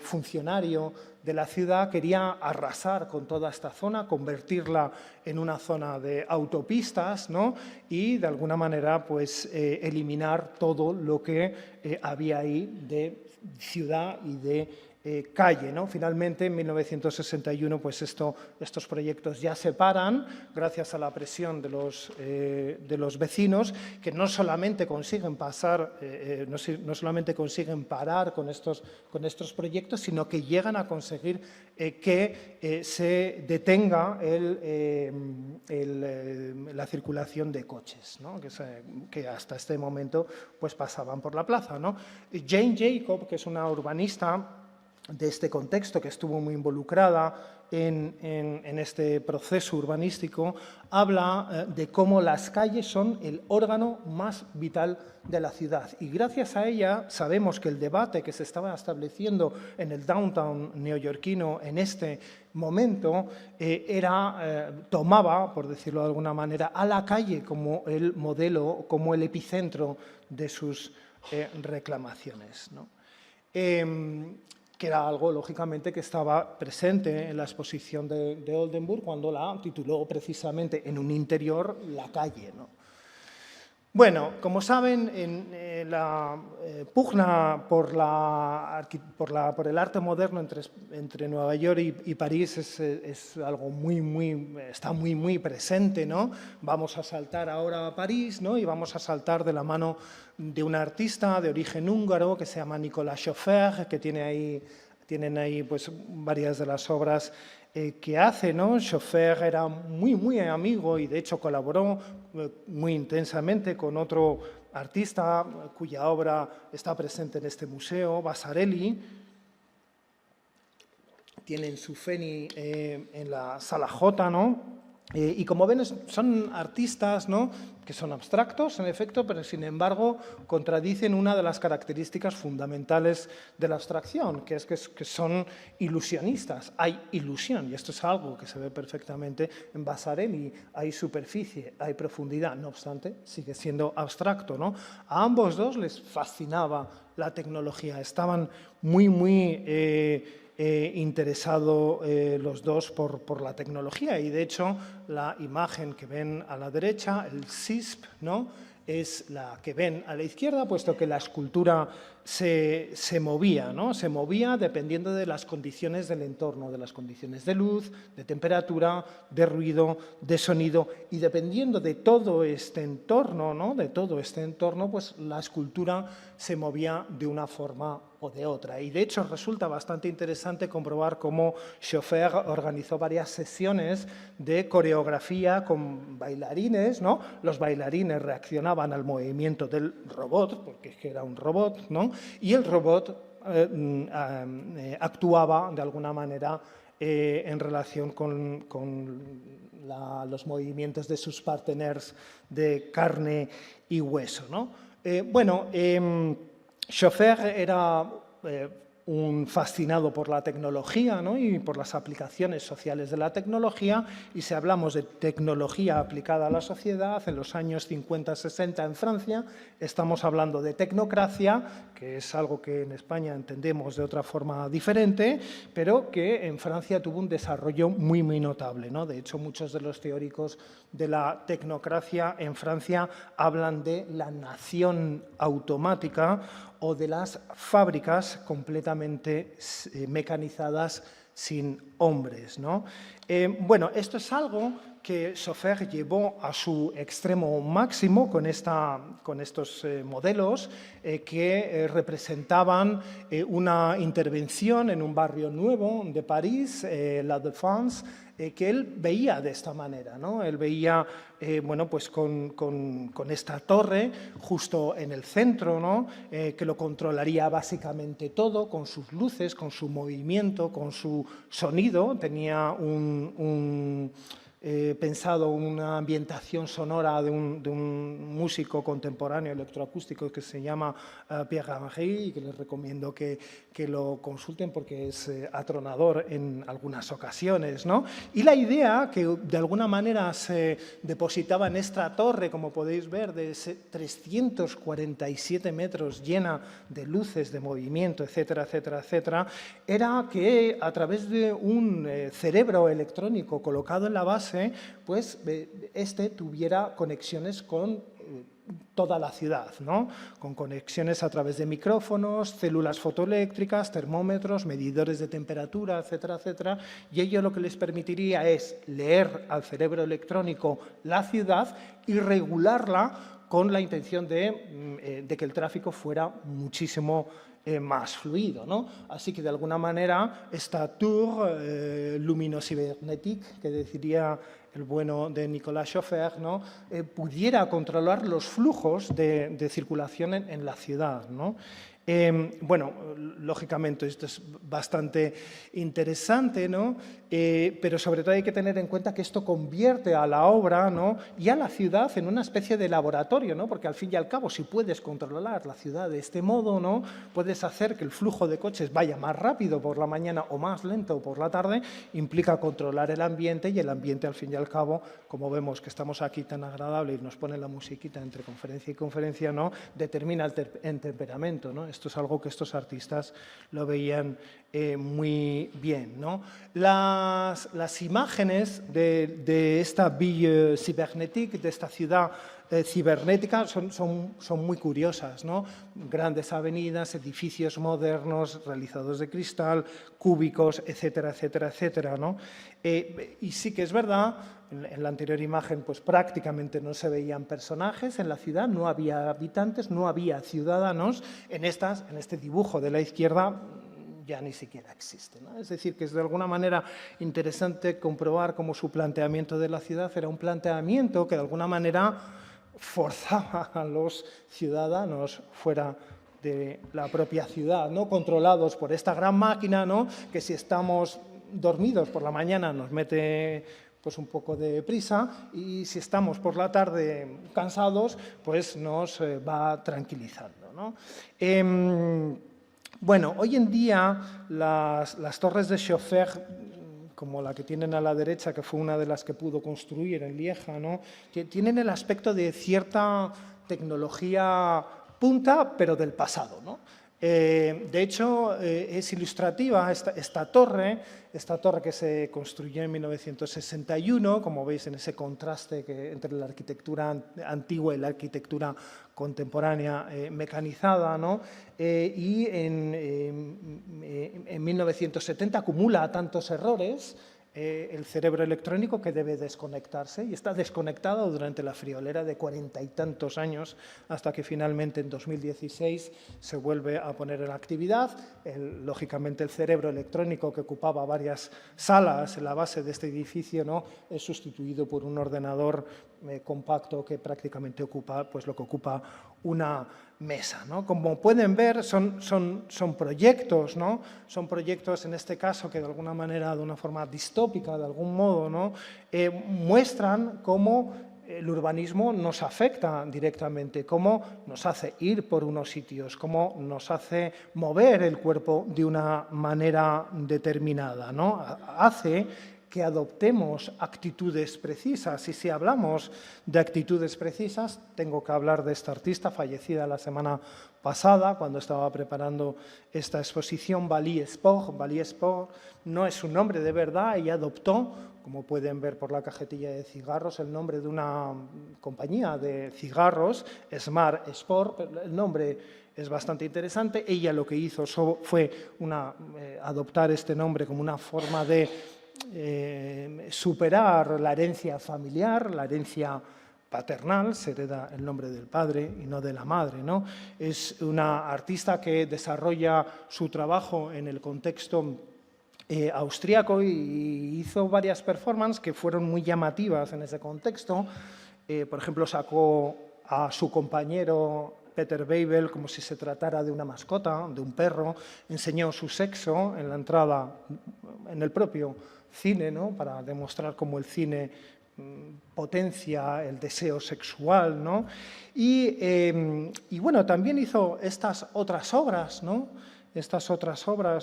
funcionario de la ciudad, quería arrasar con toda esta zona, convertirla en una zona de autopistas, ¿no? Y de alguna manera pues eliminar todo lo que había ahí de ciudad y de calle, ¿no? Finalmente, en 1961, pues estos proyectos ya se paran gracias a la presión de los vecinos, que no solamente consiguen no solamente consiguen parar con estos proyectos, sino que llegan a conseguir que se detenga la circulación de coches, ¿no? que hasta este momento pues pasaban por la plaza, ¿no? Jane Jacob, que es una urbanista de este contexto, que estuvo muy involucrada en este proceso urbanístico, habla de cómo las calles son el órgano más vital de la ciudad. Y gracias a ella sabemos que el debate que se estaba estableciendo en el downtown neoyorquino en este momento tomaba, por decirlo de alguna manera, a la calle como el modelo, como el epicentro de sus reclamaciones, ¿no? Que era algo, lógicamente, que estaba presente en la exposición de Oldenburg cuando la tituló precisamente en un interior La calle, ¿no? Bueno, como saben, en la pugna por el arte moderno entre Nueva York y París es algo está muy presente, ¿no? Vamos a saltar ahora a París, ¿no? Y vamos a saltar de la mano de un artista de origen húngaro que se llama Nicolas Schoeffer, que tienen ahí pues varias de las obras que hace, ¿no? Schoeffer era muy amigo y de hecho colaboró muy intensamente con otro artista cuya obra está presente en este museo, Vasarely. Tienen su Feni en la Sala J, ¿no? Y como ven, son artistas, ¿no?, que son abstractos, en efecto, pero sin embargo contradicen una de las características fundamentales de la abstracción, que es que son ilusionistas. Hay ilusión, y esto es algo que se ve perfectamente en Vasarely. Hay superficie, hay profundidad, no obstante, sigue siendo abstracto, ¿no? A ambos dos les fascinaba la tecnología, estaban muy interesado los dos por la tecnología y de hecho la imagen que ven a la derecha, el CISP, ¿no?, es la que ven a la izquierda, puesto que la escultura se movía, ¿no? Se movía dependiendo de las condiciones del entorno, de las condiciones de luz, de temperatura, de ruido, de sonido, y dependiendo de todo este entorno, ¿no? De todo este entorno, pues la escultura se movía de una forma o de otra. Y de hecho resulta bastante interesante comprobar cómo Schoeffer organizó varias sesiones de coreografía con bailarines, ¿no? Los bailarines reaccionaban al movimiento del robot, porque es que era un robot, ¿no? Y el robot actuaba de alguna manera en relación con los movimientos de sus partners de carne y hueso, ¿no? Schoeffer era un fascinado por la tecnología, ¿no? Y por las aplicaciones sociales de la tecnología, y si hablamos de tecnología aplicada a la sociedad, en los años 50-60 en Francia, estamos hablando de tecnocracia, que es algo que en España entendemos de otra forma diferente, pero que en Francia tuvo un desarrollo muy, muy notable, ¿no? De hecho, muchos de los teóricos de la tecnocracia en Francia hablan de la nación automática o de las fábricas completamente mecanizadas sin hombres, ¿no? Esto es algo que Schoeffer llevó a su extremo máximo con estos modelos que representaban una intervención en un barrio nuevo de París, La Défense, que él veía de esta manera, ¿no? Él veía pues con esta torre justo en el centro, ¿no? Que lo controlaría básicamente todo, con sus luces, con su movimiento, con su sonido. Tenía pensado una ambientación sonora de un músico contemporáneo electroacústico que se llama Pierre Henry, y que les recomiendo que lo consulten porque es atronador en algunas ocasiones, ¿no? Y la idea que de alguna manera se depositaba en esta torre, como podéis ver, de 347 metros, llena de luces, de movimiento, etcétera, etcétera, etcétera, era que a través de un cerebro electrónico colocado en la base, pues este tuviera conexiones con toda la ciudad, ¿no? Con conexiones a través de micrófonos, células fotoeléctricas, termómetros, medidores de temperatura, etcétera, etcétera, y ello lo que les permitiría es leer al cerebro electrónico la ciudad y regularla con la intención de que el tráfico fuera muchísimo más fluido, ¿no? Así que de alguna manera esta tour lumino-cibernétique, que deciría el bueno de Nicolas Schoeffer, ¿no? Pudiera controlar los flujos de circulación en la ciudad, ¿no? Lógicamente esto es bastante interesante, ¿no? Pero sobre todo hay que tener en cuenta que esto convierte a la obra, ¿no? Y a la ciudad en una especie de laboratorio, ¿no? Porque al fin y al cabo, si puedes controlar la ciudad de este modo, ¿no? Puedes hacer que el flujo de coches vaya más rápido por la mañana o más lento por la tarde, implica controlar el ambiente, y el ambiente al fin y al cabo, como vemos que estamos aquí tan agradable y nos pone la musiquita entre conferencia y conferencia, ¿no? Determina el temperamento, ¿no? Esto es algo que estos artistas lo veían muy bien, ¿no? Las imágenes de esta ville cybernétique, de esta ciudad cibernética, son muy curiosas, ¿no? Grandes avenidas, edificios modernos, realizados de cristal, cúbicos, etcétera, etcétera, etcétera, ¿no? Y sí que es verdad, en la anterior imagen pues prácticamente no se veían personajes en la ciudad, no había habitantes, no había ciudadanos. En este dibujo de la izquierda ya ni siquiera existe, ¿no? Es decir, que es de alguna manera interesante comprobar cómo su planteamiento de la ciudad era un planteamiento que de alguna manera forzaba a los ciudadanos fuera de la propia ciudad, ¿no? Controlados por esta gran máquina, ¿no? Que si estamos dormidos por la mañana nos mete pues un poco de prisa, y si estamos por la tarde cansados, pues nos va tranquilizando, ¿no? Hoy en día las torres de Schoeffer, como la que tienen a la derecha, que fue una de las que pudo construir en Lieja, ¿no? Tienen el aspecto de cierta tecnología punta, pero del pasado, ¿no? De hecho, es ilustrativa esta torre que se construyó en 1961, como veis en ese contraste entre la arquitectura antigua y la arquitectura contemporánea mecanizada, ¿no? Y en 1970 acumula tantos errores el cerebro electrónico que debe desconectarse, y está desconectado durante la friolera de 40 y tantos años hasta que finalmente en 2016 se vuelve a poner en actividad. Lógicamente el cerebro electrónico, que ocupaba varias salas en la base de este edificio, ¿no?, es sustituido por un ordenador compacto que prácticamente ocupa pues lo que ocupa una mesa, ¿no? Como pueden ver, son proyectos, ¿no? Son proyectos, en este caso, que de alguna manera, de una forma distópica, de algún modo, ¿no?, muestran cómo el urbanismo nos afecta directamente, cómo nos hace ir por unos sitios, cómo nos hace mover el cuerpo de una manera determinada, ¿no? Hace que adoptemos actitudes precisas. Y si hablamos de actitudes precisas, tengo que hablar de esta artista fallecida la semana pasada, cuando estaba preparando esta exposición, Valie Sport. Valie Sport no es un nombre de verdad, ella adoptó, como pueden ver por la cajetilla de cigarros, el nombre de una compañía de cigarros, Smart Sport. El nombre es bastante interesante. Ella lo que hizo fue adoptar este nombre como una forma de superar la herencia familiar, la herencia paternal. Se hereda el nombre del padre y no de la madre, ¿no? Es una artista que desarrolla su trabajo en el contexto austríaco y hizo varias performances que fueron muy llamativas en ese contexto. Por ejemplo, sacó a su compañero Peter Weibel como si se tratara de una mascota, de un perro, enseñó su sexo en la entrada, en el propio cine, ¿no?, para demostrar cómo el cine potencia el deseo sexual, ¿no? Y bueno, también hizo estas otras obras, ¿no?,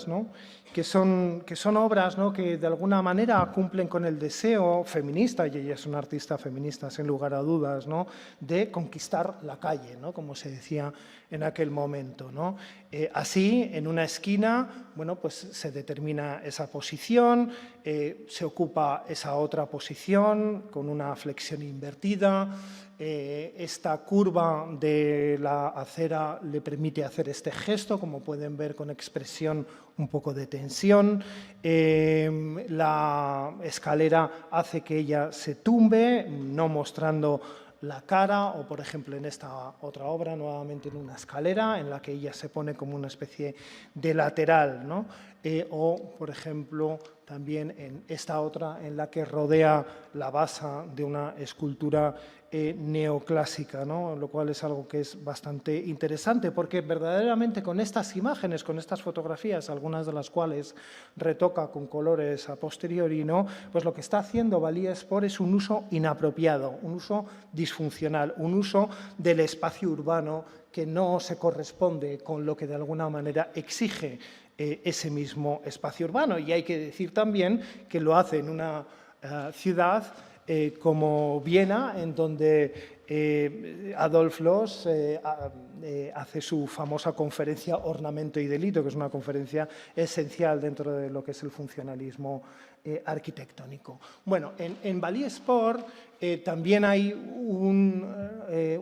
¿no?, que son obras, ¿no?, que de alguna manera cumplen con el deseo feminista, y ella es una artista feminista sin lugar a dudas, ¿no?, de conquistar la calle, ¿no?, como se decía en aquel momento, ¿no? Así, en una esquina, bueno, pues se determina esa posición, se ocupa esa otra posición con una flexión invertida. Esta curva de la acera le permite hacer este gesto, como pueden ver, con expresión un poco de tensión. La escalera hace que ella se tumbe, no mostrando la cara, o por ejemplo en esta otra obra, nuevamente en una escalera, en la que ella se pone como una especie de lateral, ¿no? O por ejemplo también en esta otra, en la que rodea la base de una escultura neoclásica, ¿no?, lo cual es algo que es bastante interesante, porque verdaderamente con estas imágenes, con estas fotografías, algunas de las cuales retoca con colores a posteriori, ¿no?, pues lo que está haciendo Valie Sport es un uso inapropiado, un uso disfuncional, un uso del espacio urbano que no se corresponde con lo que de alguna manera exige ese mismo espacio urbano. Y hay que decir también que lo hace en una ciudad como Viena, en donde Adolf Loos hace su famosa conferencia Ornamento y Delito, que es una conferencia esencial dentro de lo que es el funcionalismo arquitectónico. Bueno, en Valie Sport también hay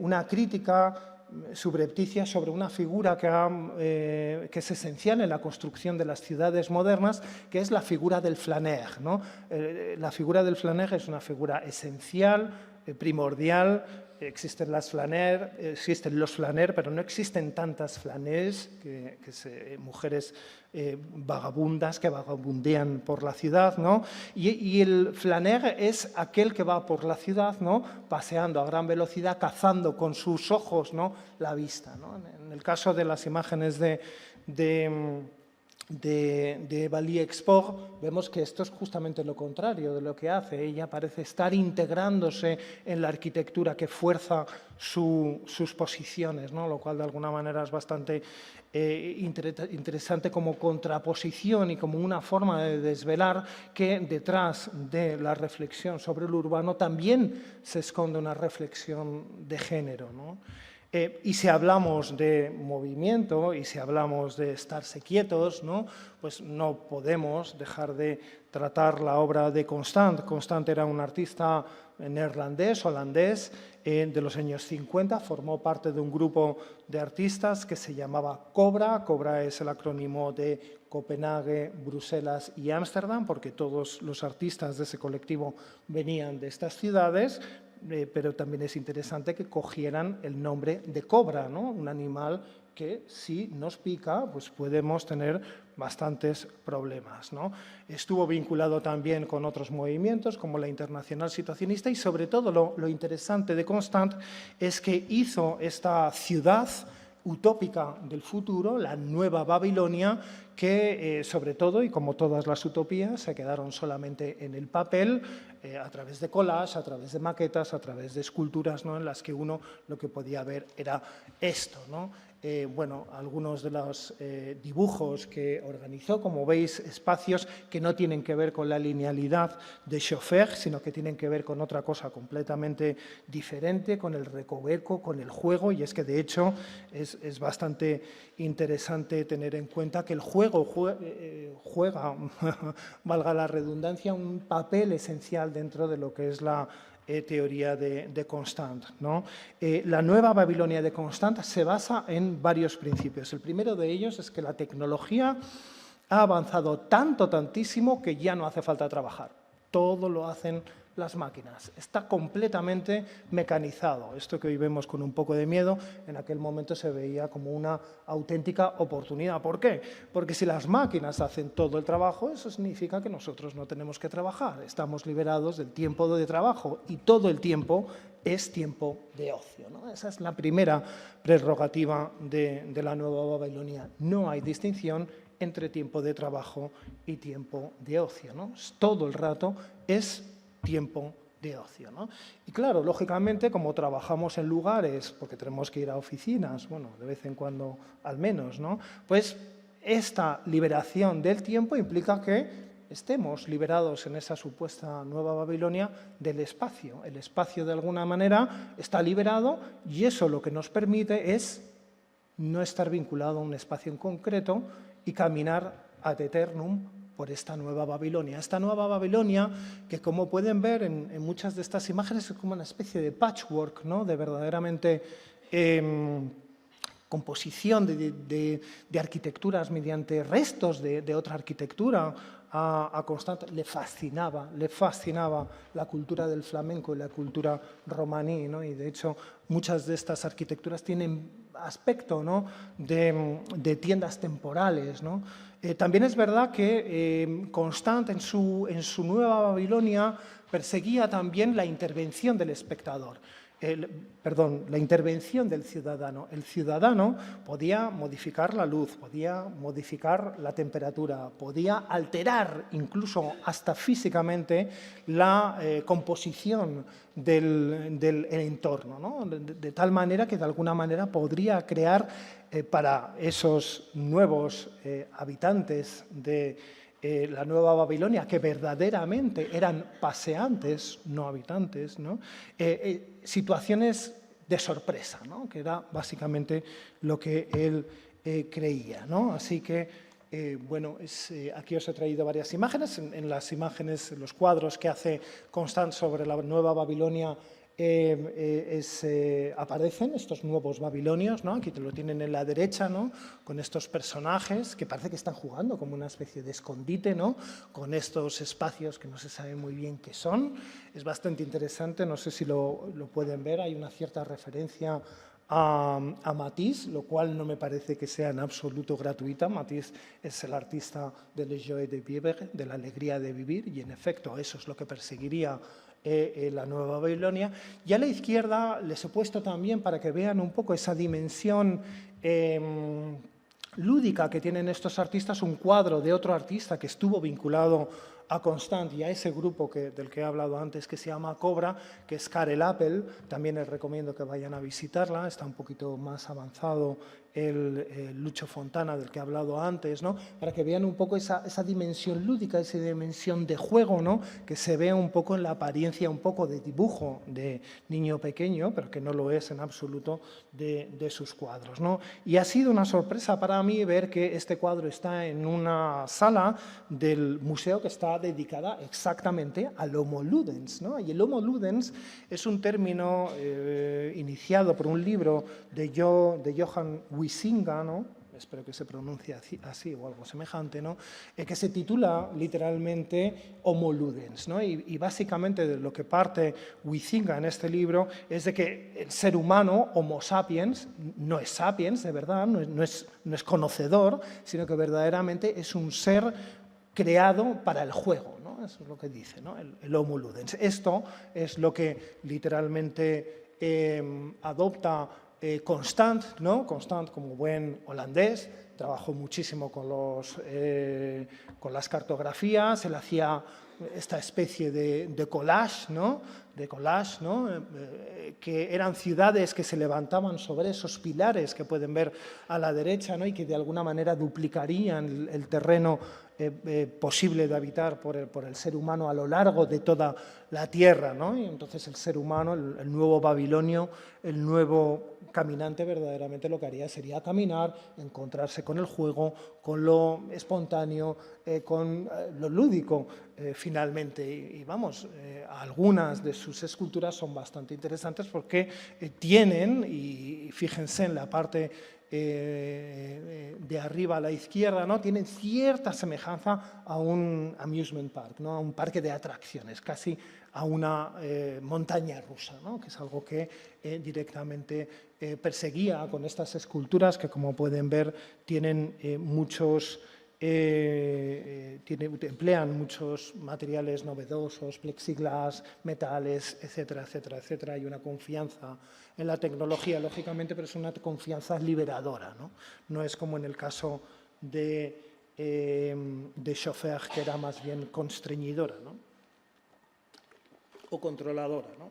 una crítica subrepticia sobre una figura que es esencial en la construcción de las ciudades modernas, que es la figura del flaneur, ¿no? La figura del flaneur es una figura esencial, primordial. Existen los flaneurs, pero no existen tantas flâneuses, mujeres vagabundas que vagabundean por la ciudad, ¿no? Y el flaneur es aquel que va por la ciudad, ¿no?, paseando a gran velocidad, cazando con sus ojos, ¿no?, la vista, ¿no? En el caso de las imágenes de Valie Sport, vemos que esto es justamente lo contrario de lo que hace. Ella parece estar integrándose en la arquitectura que fuerza sus posiciones, ¿no?, lo cual de alguna manera es bastante interesante como contraposición y como una forma de desvelar que detrás de la reflexión sobre lo urbano también se esconde una reflexión de género, ¿no? Y si hablamos de movimiento y si hablamos de estarse quietos, ¿no? Pues no podemos dejar de tratar la obra de Constant. Constant era un artista neerlandés, holandés, de los años 50, formó parte de un grupo de artistas que se llamaba Cobra. Cobra es el acrónimo de Copenhague, Bruselas y Ámsterdam, porque todos los artistas de ese colectivo venían de estas ciudades. Pero también es interesante que cogieran el nombre de cobra, ¿no? Un animal que si nos pica, pues podemos tener bastantes problemas, ¿no? Estuvo vinculado también con otros movimientos como la Internacional Situacionista y sobre todo lo interesante de Constant es que hizo esta ciudad utópica del futuro, la nueva Babilonia, que sobre todo, y como todas las utopías, se quedaron solamente en el papel, a través de collage, a través de maquetas, a través de esculturas, ¿no? En las que uno lo que podía ver era esto, ¿no? Bueno, algunos de los dibujos que organizó, como veis, espacios que no tienen que ver con la linealidad de Schoeffer, sino que tienen que ver con otra cosa completamente diferente, con el recoveco, con el juego, y es que de hecho es bastante interesante tener en cuenta que el juego juega, valga la redundancia, un papel esencial dentro de lo que es la teoría de Constant, ¿no? La nueva Babilonia de Constant se basa en varios principios. El primero de ellos es que la tecnología ha avanzado tantísimo que ya no hace falta trabajar. Todo lo hacen las máquinas. Está completamente mecanizado. Esto que hoy vemos con un poco de miedo, en aquel momento se veía como una auténtica oportunidad. ¿Por qué? Porque si las máquinas hacen todo el trabajo, eso significa que nosotros no tenemos que trabajar. Estamos liberados del tiempo de trabajo y todo el tiempo es tiempo de ocio, ¿no? Esa es la primera prerrogativa de la nueva Babilonia. No hay distinción entre tiempo de trabajo y tiempo de ocio, ¿no? Todo el rato es tiempo de ocio, ¿no? Y claro, lógicamente, como trabajamos en lugares, porque tenemos que ir a oficinas, bueno, de vez en cuando al menos, ¿no? Pues esta liberación del tiempo implica que estemos liberados en esa supuesta nueva Babilonia del espacio. El espacio, de alguna manera, está liberado y eso lo que nos permite es no estar vinculado a un espacio en concreto y caminar ad eternum por esta nueva Babilonia. Esta nueva Babilonia que, como pueden ver en muchas de estas imágenes, es como una especie de patchwork, ¿no? De verdaderamente composición de arquitecturas mediante restos de otra arquitectura. A Constant le fascinaba la cultura del flamenco y la cultura romaní, ¿no? Y de hecho muchas de estas arquitecturas tienen aspecto, ¿no? de tiendas temporales, ¿no? También es verdad que Constant en su nueva Babilonia perseguía también la intervención del espectador. La intervención del ciudadano. El ciudadano podía modificar la luz, podía modificar la temperatura, podía alterar incluso hasta físicamente la composición del entorno, ¿no? De tal manera que de alguna manera podría crear para esos nuevos habitantes de la nueva Babilonia, que verdaderamente eran paseantes, no habitantes, ¿no? Situaciones de sorpresa, ¿no? Que era básicamente lo que él creía, ¿no? Así que, bueno, aquí os he traído varias imágenes. En las imágenes, en los cuadros que hace Constant sobre la nueva Babilonia, aparecen estos nuevos babilonios, ¿no? Aquí te lo tienen en la derecha, ¿no? Con estos personajes que parece que están jugando como una especie de escondite, ¿no? Con estos espacios que no se sabe muy bien qué son. Es bastante interesante, no sé si lo pueden ver, hay una cierta referencia a Matisse, lo cual no me parece que sea en absoluto gratuita. Matisse es el artista de Le Joie de Vivre, de la alegría de vivir, y en efecto eso es lo que perseguiría la nueva Babilonia. Y a la izquierda les he puesto también para que vean un poco esa dimensión lúdica que tienen estos artistas, un cuadro de otro artista que estuvo vinculado a Constant y a ese grupo del que he hablado antes, que se llama Cobra, que es Karel Appel. También les recomiendo que vayan a visitarla, está un poquito más avanzado el Lucho Fontana, del que he hablado antes, ¿no? Para que vean un poco esa dimensión lúdica, esa dimensión de juego, ¿no? Que se ve un poco en la apariencia, un poco de dibujo de niño pequeño, pero que no lo es en absoluto de sus cuadros, ¿no? Y ha sido una sorpresa para mí ver que este cuadro está en una sala del museo que está dedicada exactamente al Homo Ludens, ¿no? Y el Homo Ludens es un término iniciado por un libro de Johan Huizinga, ¿no? Espero que se pronuncie así o algo semejante, ¿no? Que se titula literalmente Homo Ludens, ¿no? Y básicamente de lo que parte Huizinga en este libro es de que el ser humano, Homo sapiens, no es sapiens de verdad, no es conocedor, sino que verdaderamente es un ser creado para el juego, ¿no? Eso es lo que dice, ¿no? El Homo Ludens. Esto es lo que literalmente adopta Constant, ¿no? Constant, como buen holandés, trabajó muchísimo con las cartografías, él hacía esta especie de collage, ¿no? Que eran ciudades que se levantaban sobre esos pilares que pueden ver a la derecha, ¿no? Y que de alguna manera duplicarían el terreno posible de habitar por el ser humano a lo largo de toda la tierra, ¿no? Y entonces el ser humano, el nuevo babilonio, el nuevo caminante, verdaderamente lo que haría sería caminar, encontrarse con el juego, con lo espontáneo, con lo lúdico, finalmente. Y vamos, algunas de sus esculturas son bastante interesantes porque tienen, y fíjense en la parte de arriba a la izquierda, ¿no? Tienen cierta semejanza a un amusement park, ¿no? A un parque de atracciones, casi a una montaña rusa, ¿no? Que es algo que directamente perseguía con estas esculturas que, como pueden ver, tienen emplean muchos materiales novedosos, plexiglas, metales, etcétera, etcétera, etcétera. Hay una confianza en la tecnología, lógicamente, pero es una confianza liberadora, ¿no? No es como en el caso de Chauffeur, que era más bien constreñidora, ¿no? O controladora, ¿no?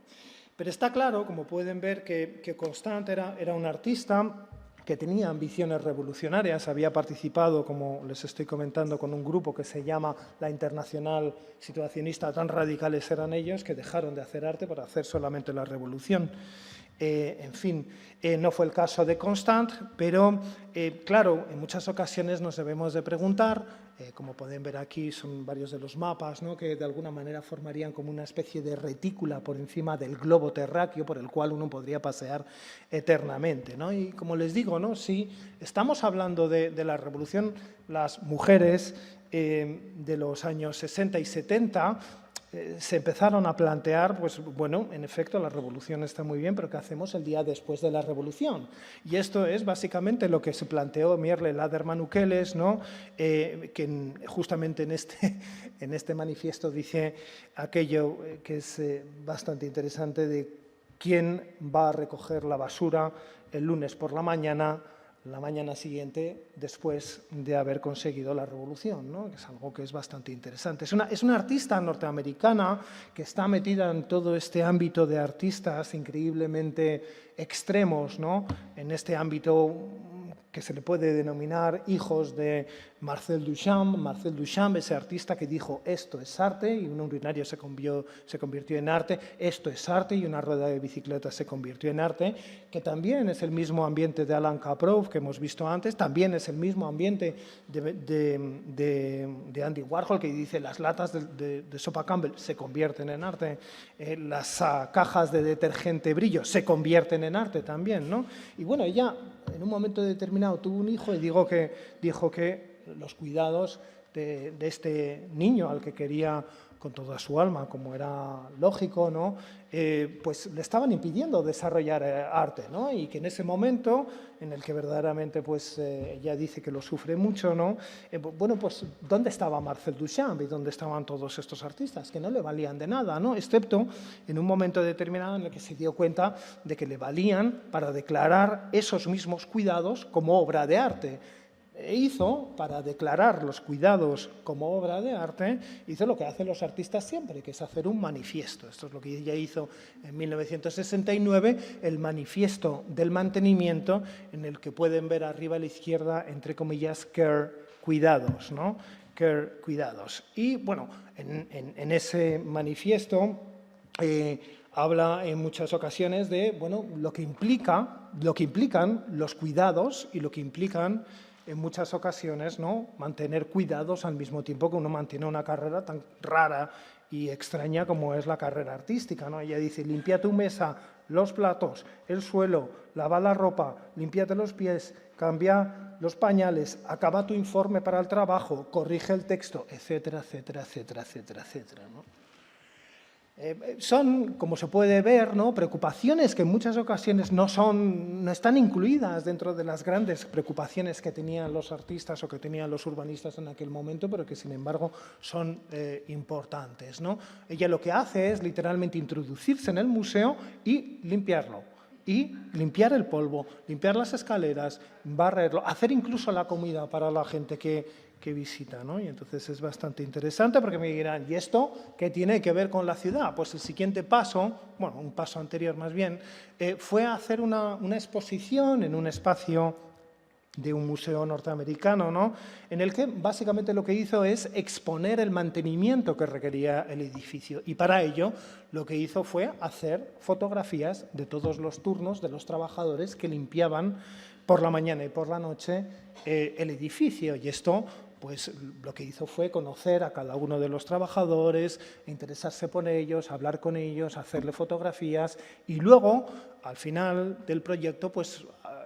Pero está claro, como pueden ver, que Constant era un artista que tenía ambiciones revolucionarias, había participado, como les estoy comentando, con un grupo que se llama la Internacional Situacionista. Tan radicales eran ellos que dejaron de hacer arte para hacer solamente la revolución. En fin, no fue el caso de Constant, pero claro, en muchas ocasiones nos debemos de preguntar, como pueden ver aquí, son varios de los mapas, ¿no? Que de alguna manera formarían como una especie de retícula por encima del globo terráqueo por el cual uno podría pasear eternamente, ¿no? Y como les digo, ¿no? Si estamos hablando de la revolución, las mujeres de los años 60 y 70 se empezaron a plantear, pues bueno, en efecto la revolución está muy bien, pero ¿qué hacemos el día después de la revolución? Y esto es básicamente lo que se planteó Mierle Laderman Ukeles, ¿no? Que justamente en este manifiesto dice aquello que es bastante interesante de quién va a recoger la basura el lunes por la mañana siguiente, después de haber conseguido la revolución, ¿no? Que es algo que es bastante interesante. Es una artista norteamericana que está metida en todo este ámbito de artistas increíblemente extremos, ¿no? En este ámbito que se le puede denominar hijos de Marcel Duchamp. Marcel Duchamp, ese artista que dijo esto es arte y un urinario se convirtió en arte, esto es arte y una rueda de bicicleta se convirtió en arte, que también es el mismo ambiente de Alan Kaprow que hemos visto antes, también es el mismo ambiente de Andy Warhol, que dice las latas de sopa Campbell se convierten en arte, las cajas de detergente Brillo se convierten en arte también, ¿no? Y bueno, ella en un momento determinado tuvo un hijo y dijo que los cuidados de este niño al que quería con toda su alma, como era lógico, ¿no? Pues le estaban impidiendo desarrollar arte, ¿no? Y que en ese momento, en el que verdaderamente pues, ella dice que lo sufre mucho, ¿no? Bueno, pues ¿dónde estaba Marcel Duchamp y dónde estaban todos estos artistas? Que no le valían de nada, ¿no? Excepto en un momento determinado en el que se dio cuenta de que le valían para declarar esos mismos cuidados como obra de arte. hizo, para declarar los cuidados como obra de arte, hizo lo que hacen los artistas siempre, que es hacer un manifiesto. Esto es lo que ella hizo en 1969, el manifiesto del mantenimiento, en el que pueden ver arriba a la izquierda, entre comillas, care, cuidados, ¿no? Care, cuidados. Y, bueno, en ese manifiesto habla en muchas ocasiones de, bueno, lo que implican los cuidados y lo que implican en muchas ocasiones, ¿no?, mantener cuidados al mismo tiempo que uno mantiene una carrera tan rara y extraña como es la carrera artística, ¿no? Ella dice: limpia tu mesa, los platos, el suelo, lava la ropa, límpiate los pies, cambia los pañales, acaba tu informe para el trabajo, corrige el texto, etcétera, etcétera, etcétera, etcétera, etcétera, ¿no? Son, como se puede ver, ¿no?, preocupaciones que en muchas ocasiones no están incluidas dentro de las grandes preocupaciones que tenían los artistas o que tenían los urbanistas en aquel momento, pero que, sin embargo, son importantes, ¿no? Ella lo que hace es literalmente introducirse en el museo y limpiarlo. Y limpiar el polvo, limpiar las escaleras, barrerlo, hacer incluso la comida para la gente que visita, ¿no? Y entonces es bastante interesante, porque me dirán: ¿y esto qué tiene que ver con la ciudad? Pues el siguiente paso, bueno, un paso anterior más bien, fue hacer una exposición en un espacio de un museo norteamericano, ¿no?, en el que básicamente lo que hizo es exponer el mantenimiento que requería el edificio. Y para ello lo que hizo fue hacer fotografías de todos los turnos de los trabajadores que limpiaban por la mañana y por la noche el edificio. Y esto, pues, lo que hizo fue conocer a cada uno de los trabajadores, interesarse por ellos, hablar con ellos, hacerle fotografías y luego, al final del proyecto, pues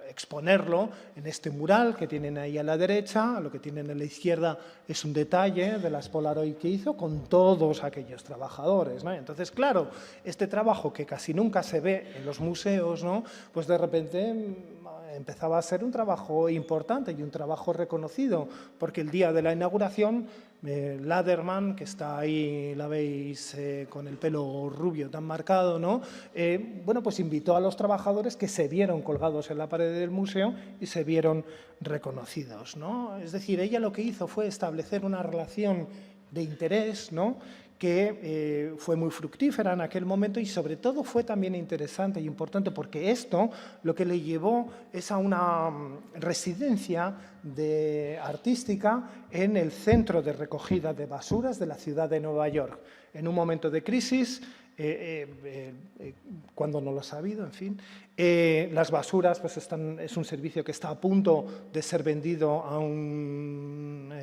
exponerlo en este mural que tienen ahí a la derecha. Lo que tienen a la izquierda es un detalle de las Polaroid que hizo con todos aquellos trabajadores, ¿no? Entonces, claro, este trabajo que casi nunca se ve en los museos, ¿no?, pues de repente empezaba a ser un trabajo importante y un trabajo reconocido, porque el día de la inauguración, Laderman, que está ahí, la veis con el pelo rubio tan marcado, ¿no?, bueno, pues invitó a los trabajadores que se vieron colgados en la pared del museo y se vieron reconocidos, ¿no? Es decir, ella lo que hizo fue establecer una relación de interés, ¿no?, que fue muy fructífera en aquel momento, y sobre todo fue también interesante e importante porque esto lo que le llevó es a una residencia artística en el centro de recogida de basuras de la ciudad de Nueva York. En un momento de crisis, cuando no lo ha habido, en fin, las basuras, pues es un servicio que está a punto de ser vendido a un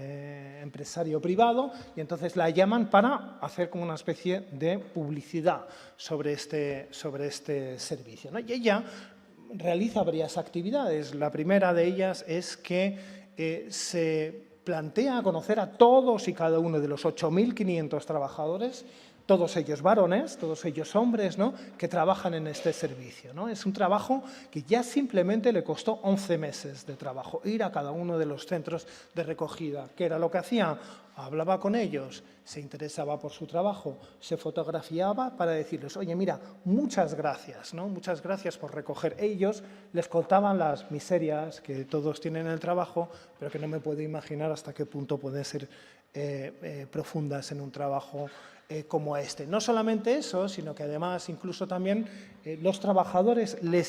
empresario privado, y entonces la llaman para hacer como una especie de publicidad sobre este servicio, ¿no? Y ella realiza varias actividades. La primera de ellas es que se plantea conocer a todos y cada uno de los 8.500 trabajadores, todos ellos varones, todos ellos hombres, ¿no?, que trabajan en este servicio, ¿no? Es un trabajo que ya simplemente le costó 11 meses de trabajo, ir a cada uno de los centros de recogida. ¿Qué era lo que hacía? Hablaba con ellos, se interesaba por su trabajo, se fotografiaba para decirles: oye, mira, muchas gracias, ¿no?, muchas gracias por recoger. Ellos les contaban las miserias que todos tienen en el trabajo, pero que no me puedo imaginar hasta qué punto pueden ser profundas en un trabajo como este. No solamente eso, sino que además incluso también los trabajadores le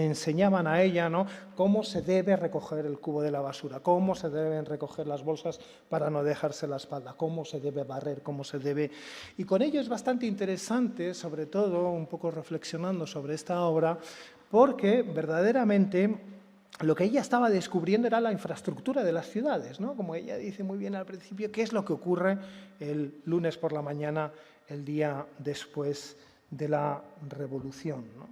enseñaban a ella, ¿no?, cómo se debe recoger el cubo de la basura, cómo se deben recoger las bolsas para no dejarse la espalda, cómo se debe barrer, cómo se debe... Y con ello es bastante interesante, sobre todo un poco reflexionando sobre esta obra, porque verdaderamente lo que ella estaba descubriendo era la infraestructura de las ciudades, ¿no? Como ella dice muy bien al principio, qué es lo que ocurre el lunes por la mañana, el día después de la Revolución, ¿no?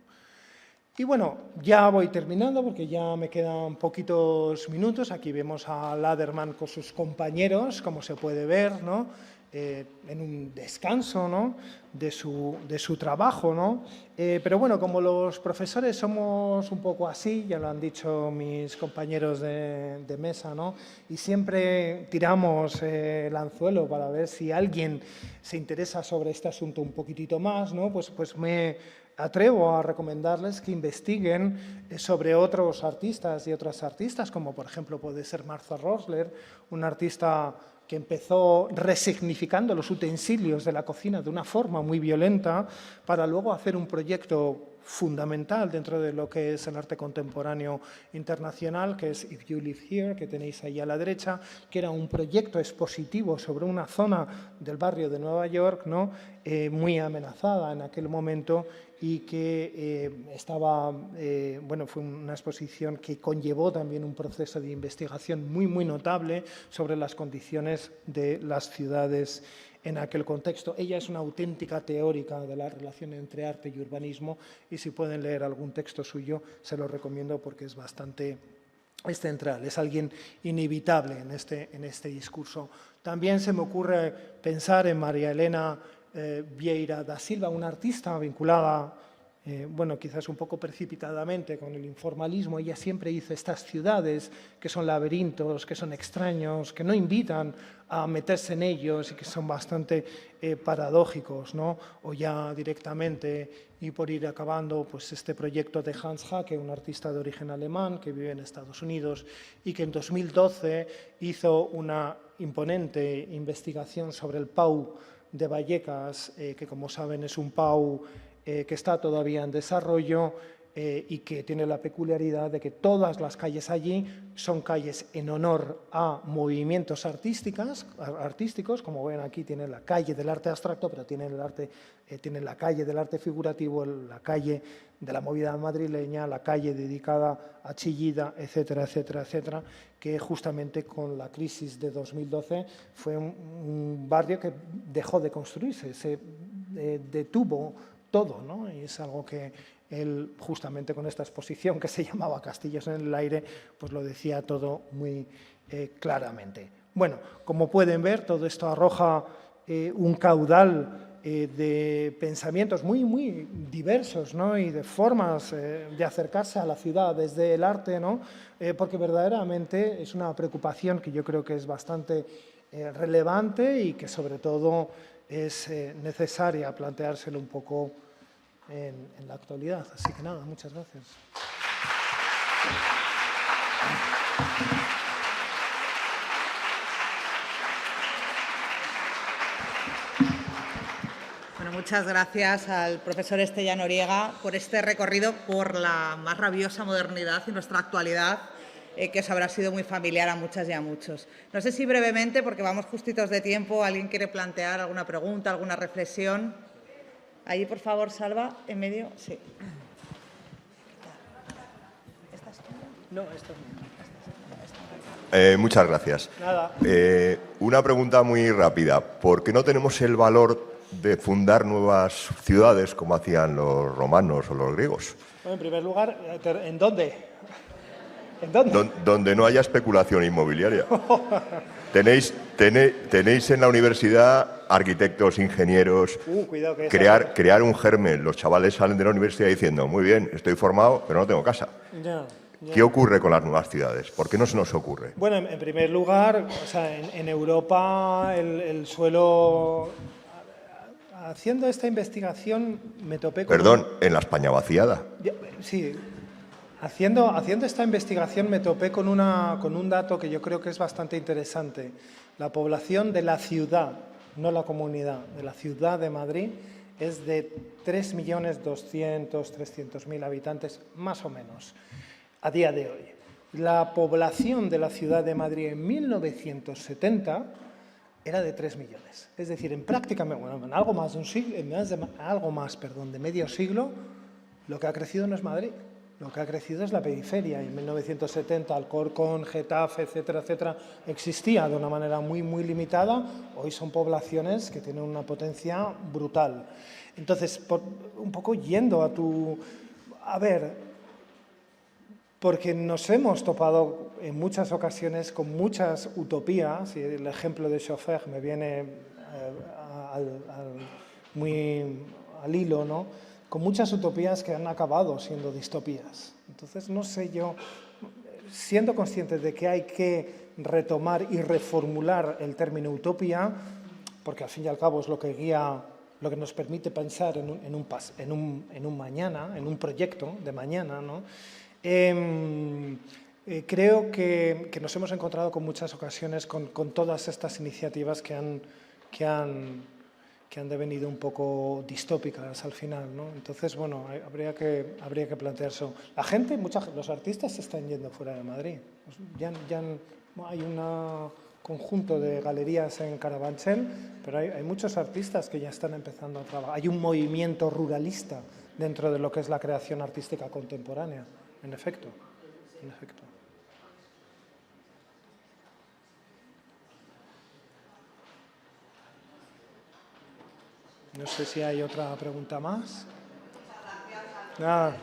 Y bueno, ya voy terminando porque ya me quedan poquitos minutos. Aquí vemos a Laderman con sus compañeros, como se puede ver, ¿no?, en un descanso, ¿no?, de su trabajo, ¿no? Pero bueno, como los profesores somos un poco así, ya lo han dicho mis compañeros de mesa, ¿no?, y siempre tiramos el anzuelo para ver si alguien se interesa sobre este asunto un poquitito más, ¿no?, pues me atrevo a recomendarles que investiguen sobre otros artistas y otras artistas, como por ejemplo puede ser Martha Rosler, una artista que empezó resignificando los utensilios de la cocina de una forma muy violenta para luego hacer un proyecto fundamental dentro de lo que es el arte contemporáneo internacional, que es If You Live Here, que tenéis ahí a la derecha, que era un proyecto expositivo sobre una zona del barrio de Nueva York, ¿no? Muy amenazada en aquel momento y que bueno, fue una exposición que conllevó también un proceso de investigación muy notable sobre las condiciones de las ciudades en aquel contexto. Ella es una auténtica teórica de la relación entre arte y urbanismo y si pueden leer algún texto suyo se lo recomiendo porque es bastante central, es alguien inevitable en este discurso. También se me ocurre pensar en María Elena Vieira da Silva, una artista vinculada, bueno, quizás un poco precipitadamente con el informalismo. Ella siempre hizo estas ciudades que son laberintos, que son extraños, que no invitan a meterse en ellos y que son bastante paradójicos, ¿no? O ya directamente, y por ir acabando, pues este proyecto de Hans Hacke, un artista de origen alemán que vive en Estados Unidos y que en 2012 hizo una imponente investigación sobre el Pau de Vallecas, que como saben es un PAU que está todavía en desarrollo y que tiene la peculiaridad de que todas las calles allí son calles en honor a movimientos artísticos, como ven aquí tiene la calle del arte abstracto, pero tiene la calle del arte figurativo, la calle de la movida madrileña, la calle dedicada a Chillida, etcétera, etcétera, etcétera, que justamente con la crisis de 2012 fue un barrio que dejó de construirse, se detuvo todo, ¿no? Y es algo que él, justamente con esta exposición que se llamaba Castillos en el aire, pues lo decía todo muy claramente. Bueno, como pueden ver, todo esto arroja un caudal de pensamientos muy diversos, ¿no? Y de formas de acercarse a la ciudad desde el arte, ¿no? Porque verdaderamente es una preocupación que yo creo que es bastante relevante y que sobre todo es necesaria planteárselo un poco en la actualidad. Así que nada, muchas gracias.
Bueno, muchas gracias al profesor Estella Noriega por este recorrido por la más rabiosa modernidad y nuestra actualidad, que os habrá sido muy familiar a muchas y a muchos. No sé si brevemente, porque vamos justitos de tiempo, ¿alguien quiere plantear alguna pregunta, alguna reflexión? Allí, por favor, Salva, en medio. Sí. ¿Esta es tuya?
No, esta es mía.
Muchas gracias.
Nada.
Una pregunta muy rápida. ¿Por qué no tenemos el valor de fundar nuevas ciudades como hacían los romanos o los griegos?
Bueno, en primer lugar, ¿en dónde? ¿En dónde?
Donde no haya especulación inmobiliaria. Tenéis en la universidad arquitectos, ingenieros.
Cuidado que
crear un germen. Los chavales salen de la universidad diciendo, muy bien, estoy formado, pero no tengo casa.
Ya.
¿Qué ocurre con las nuevas ciudades? ¿Por qué no se nos ocurre?
Bueno, en primer lugar, o sea, en Europa el suelo... Haciendo esta investigación me topé con...
Perdón, en la España vaciada.
Sí. Haciendo esta investigación me topé con un dato que yo creo que es bastante interesante. La población de la ciudad, no la comunidad, de la ciudad de Madrid es de 3.200.000-300.000 habitantes, más o menos, a día de hoy. La población de la ciudad de Madrid en 1970 era de 3 millones. Es decir, en prácticamente, bueno, en algo más de un siglo, de medio siglo, lo que ha crecido no es Madrid. Lo que ha crecido es la periferia. En 1970 Alcorcón, Getafe, etcétera, etcétera, existía de una manera muy limitada. Hoy son poblaciones que tienen una potencia brutal. Entonces, un poco yendo a ver, porque nos hemos topado en muchas ocasiones con muchas utopías, y el ejemplo de Chauffeur me viene muy al hilo, ¿no? Con muchas utopías que han acabado siendo distopías. Entonces, no sé yo, siendo conscientes de que hay que retomar y reformular el término utopía, porque al fin y al cabo es lo que guía lo que nos permite pensar en un mañana, en un proyecto de mañana, ¿no? Creo que nos hemos encontrado con muchas ocasiones con todas estas iniciativas que han devenido un poco distópicas al final, ¿no? Entonces, bueno, habría que plantear eso. La gente, los artistas se están yendo fuera de Madrid. Hay un conjunto de galerías en Carabanchel, pero hay muchos artistas que ya están empezando a trabajar. Hay un movimiento ruralista dentro de lo que es la creación artística contemporánea, en efecto. No sé si hay otra pregunta más. Nada.